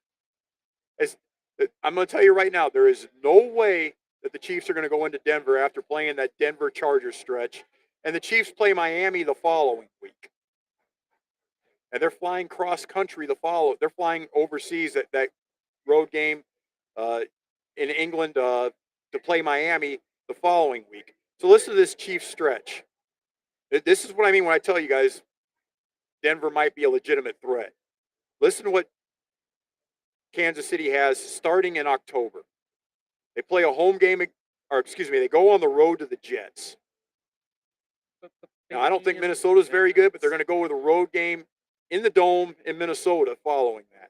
I'm going to tell you right now, there is no way that the Chiefs are going to go into Denver after playing that Denver Chargers stretch, and the Chiefs play Miami the following week. And they're flying cross country they're flying overseas at that road game in England to play Miami the following week. So listen to this Chiefs stretch. This is what I mean when I tell you guys Denver might be a legitimate threat. Listen to what Kansas City has starting in October. They play a home game, they go on the road to the Jets. Now, I don't think Minnesota's very good, but they're going to go with a road game in the Dome in Minnesota following that.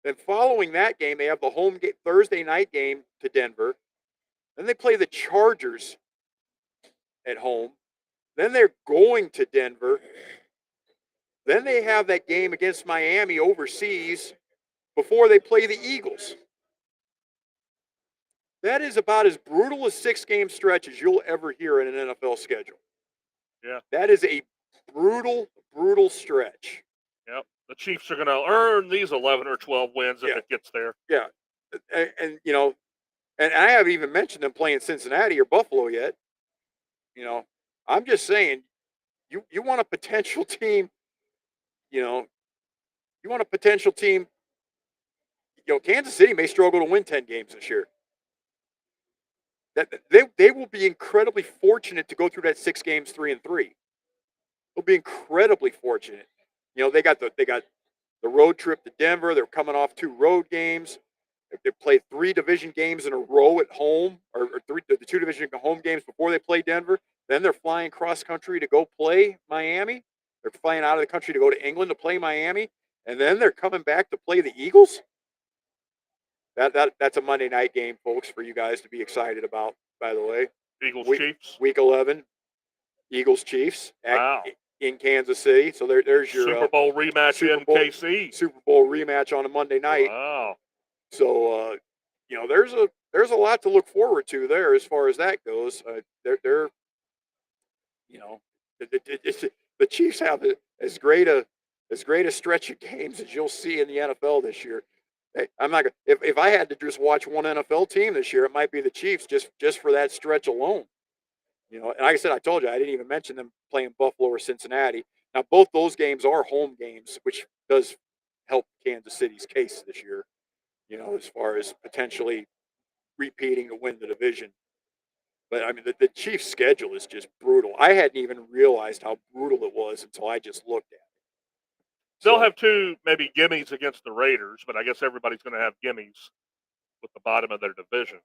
Then following that game, they have the home game, Thursday night game to Denver. Then they play the Chargers at home. Then they're going to Denver. Then they have that game against Miami overseas before they play the Eagles. That is about as brutal a 6-game stretch as you'll ever hear in an NFL schedule. Yeah. That is a brutal, brutal stretch. Yep. The Chiefs are going to earn these 11 or 12 wins if it gets there. Yeah. And you know, and I haven't even mentioned them playing Cincinnati or Buffalo yet. You know, I'm just saying, you want a potential team, you know, Kansas City may struggle to win 10 games this year. That they will be incredibly fortunate to go through that 6 games 3-3. They'll be incredibly fortunate. You know, they got the road trip to Denver. They're coming off 2 road games. They played 3 division games in a row at home, or the 2 division home games before they play Denver. Then they're flying cross country to go play Miami. They're flying out of the country to go to England to play Miami, and then they're coming back to play the Eagles. That's a Monday night game, folks, for you guys to be excited about. By the way, Chiefs, Week 11, Eagles Chiefs in Kansas City. So there's your Super Bowl rematch in KC. Super Bowl rematch on a Monday night. Wow. So you know, there's a lot to look forward to there as far as that goes. They're you know, the Chiefs have as great a stretch of games as you'll see in the NFL this year. Hey, I'm not gonna, if I had to just watch one NFL team this year, it might be the Chiefs just for that stretch alone. You know, and like I said, I told you I didn't even mention them playing Buffalo or Cincinnati. Now both those games are home games, which does help Kansas City's case this year. You know, as far as potentially repeating to win the division. But I mean, the Chiefs' schedule is just brutal. I hadn't even realized how brutal it was until I just looked at it. They'll have 2 maybe gimmies against the Raiders, but I guess everybody's going to have gimmies with the bottom of their divisions.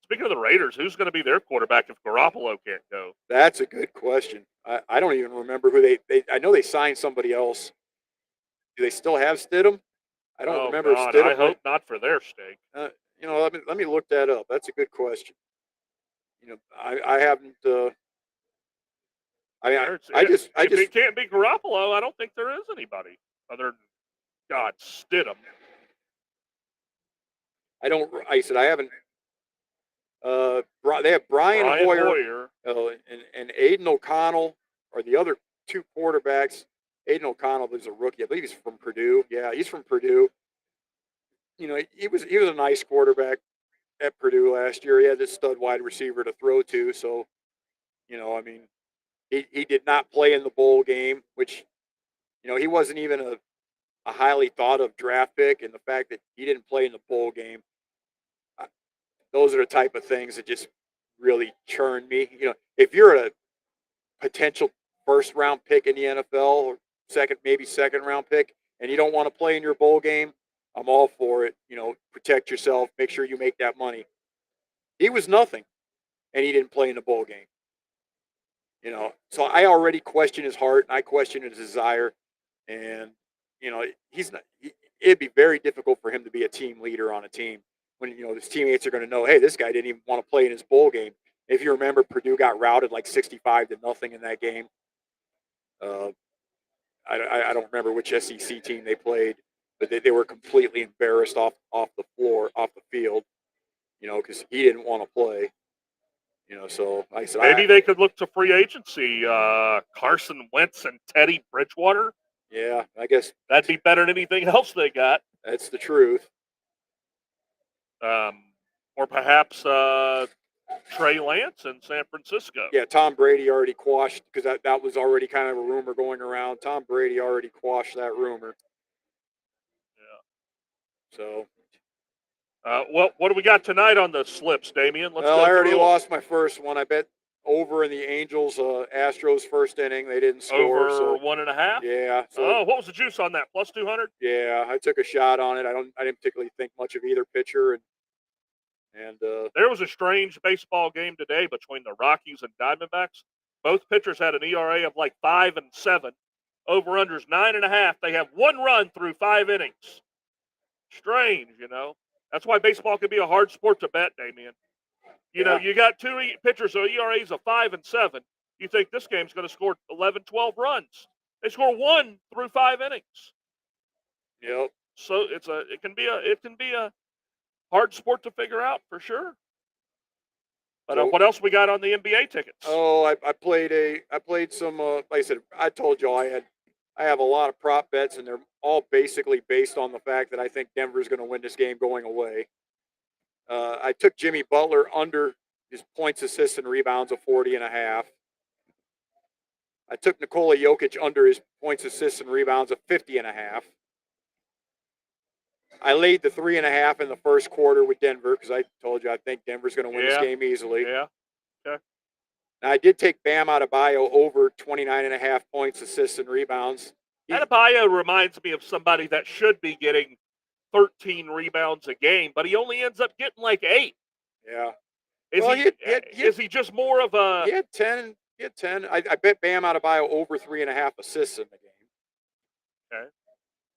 Speaking of the Raiders, who's going to be their quarterback if Garoppolo can't go? That's a good question. I don't even remember who they I know they signed somebody else. Do they still have Stidham? I don't remember God, Stidham. I hope not for their stake. You know, let me look that up. That's a good question. You know, I haven't. If it can't be Garoppolo, I don't think there is anybody other than God Stidham. I said I haven't. They have Brian Hoyer. And Aiden O'Connell are the other 2 quarterbacks. Aiden O'Connell is a rookie. I believe he's from Purdue. Yeah, he's from Purdue. You know, he was a nice quarterback at Purdue last year. He had this stud wide receiver to throw to. So, you know, I mean, he did not play in the bowl game, which, you know, he wasn't even a highly thought of draft pick. And the fact that he didn't play in the bowl game, those are the type of things that just really churn me. You know, if you're a potential first round pick in the NFL or maybe second round pick, and you don't want to play in your bowl game, I'm all for it. You know, protect yourself, make sure you make that money. He was nothing, and he didn't play in the bowl game. You know, so I already question his heart, and I question his desire, and you know, it'd be very difficult for him to be a team leader on a team when, you know, his teammates are going to know, hey, this guy didn't even want to play in his bowl game. If you remember, Purdue got routed like 65-0 in that game. I don't remember which SEC team they played, but they were completely embarrassed off the field, you know, because he didn't want to play. You know, so like I said, maybe they could look to free agency. Carson Wentz and Teddy Bridgewater. Yeah, I guess that'd be better than anything else they got. That's the truth. Or perhaps Trey Lance in San Francisco. Yeah, Tom Brady already quashed, because that was already kind of a rumor going around. Tom Brady already quashed that rumor. Yeah. So. What do we got tonight on the slips, Damian? I already lost my first one. I bet over in the Angels Astros first inning. They didn't score. Over 1.5. Yeah. So, what was the juice on that? Plus 200. Yeah, I took a shot on it. I didn't particularly think much of either pitcher, and there was a strange baseball game today between the Rockies and Diamondbacks. Both pitchers had an ERA of like 5 and 7. Over/unders 9.5. They have 1 run through 5 innings. Strange, you know. That's why baseball can be a hard sport to bet, Damian. You know, you got two pitchers, so ERAs of 5 and 7. You think this game's going to score 11, 12 runs. They score 1 through 5 innings. Yep. So it can be a hard sport to figure out for sure. But So- what else we got on the NBA tickets? Oh, I played some. Like I said, I told y'all I have a lot of prop bets, and they're all basically based on the fact that I think Denver's going to win this game going away. I took Jimmy Butler under his points, assists, and rebounds of 40.5. I took Nikola Jokic under his points, assists, and rebounds of 50.5. I laid the 3.5 in the first quarter with Denver because I told you I think Denver's going to win this game easily. Yeah. Now, I did take Bam Adebayo over 29.5 points, assists, and rebounds. Adebayo reminds me of somebody that should be getting 13 rebounds a game, but he only ends up getting like 8. Yeah. Is he just more of a? He had 10. He had 10. I bet Bam Adebayo over 3.5 assists in the game. Okay.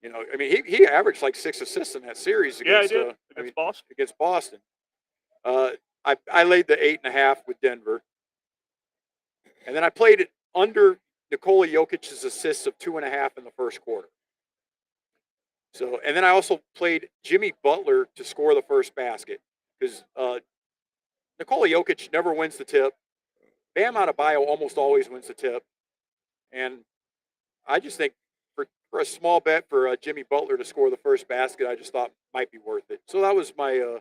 You know, I mean, he averaged like 6 assists in that series against, he did. Boston. Against Boston. I laid the 8.5 with Denver. And then I played it under Nikola Jokic's assists of 2.5 in the first quarter. So, and then I also played Jimmy Butler to score the first basket because Nikola Jokic never wins the tip. Bam Adebayo almost always wins the tip. And I just think for a small bet for Jimmy Butler to score the first basket, I just thought might be worth it. So that was my,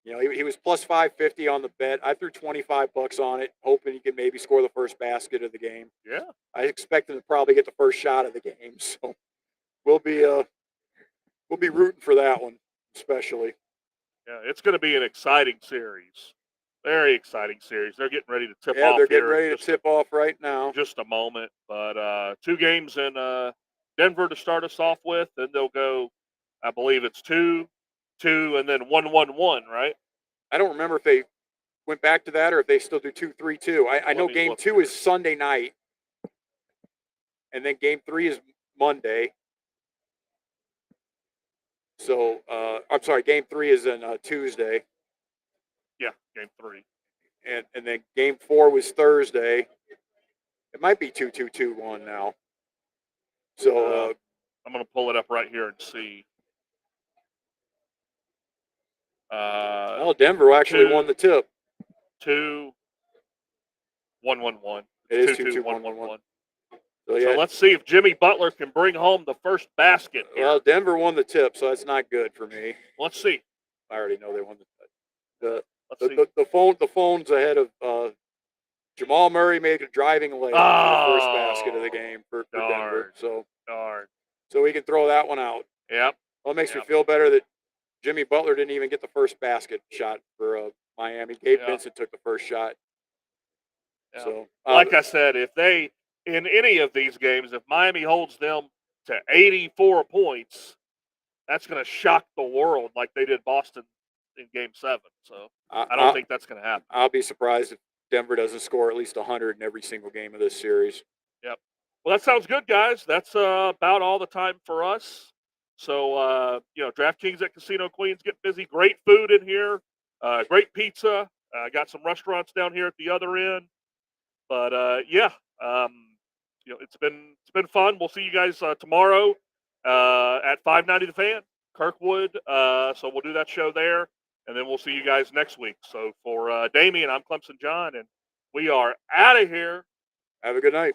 he was plus 550 on the bet. I threw $25 on it, hoping he could maybe score the first basket of the game. Yeah. I expect him to probably get the first shot of the game. So we'll be rooting for that one, especially. Yeah, it's going to be an exciting series. Very exciting series. They're getting ready to tip off. Yeah, they're getting ready to tip off right now. Just a moment. But 2 games in Denver to start us off with. Then they'll go, I believe it's 2, and then 1-1-1, right? I don't remember if they went back to that or if they still do 2-3-2. I know game 2 is Sunday night. And then game 3 is Monday. So, I'm sorry, game 3 is on Tuesday. Yeah, game 3. And then game 4 was Thursday. It might be 2-2-2-1 now. So I'm going to pull it up right here and see. Well, Denver actually won the tip. 2-1-1-1. It is 2-2-1-1-1. So, yeah. So let's see if Jimmy Butler can bring home the first basket here. Well, Denver won the tip, so that's not good for me. Let's see. I already know they won the Let's see. The phone's ahead of Jamal Murray made a driving layup for the first basket of the game for Denver. So we can throw that one out. Yep. Well, it makes me feel better that Jimmy Butler didn't even get the first basket shot for Miami. Gabe Vincent took the first shot. Yeah. So, like I said, if they in any of these games, if Miami holds them to 84 points, that's going to shock the world like they did Boston in Game 7. So I don't think that's going to happen. I'll be surprised if Denver doesn't score at least 100 in every single game of this series. Yep. Well, that sounds good, guys. That's about all the time for us. So, DraftKings at Casino Queens, get busy. Great food in here. Great pizza. Got some restaurants down here at the other end. But, it's been fun. We'll see you guys tomorrow at 590 The Fan, Kirkwood. So we'll do that show there. And then we'll see you guys next week. So for Damian, I'm Clemson John, and we are out of here. Have a good night.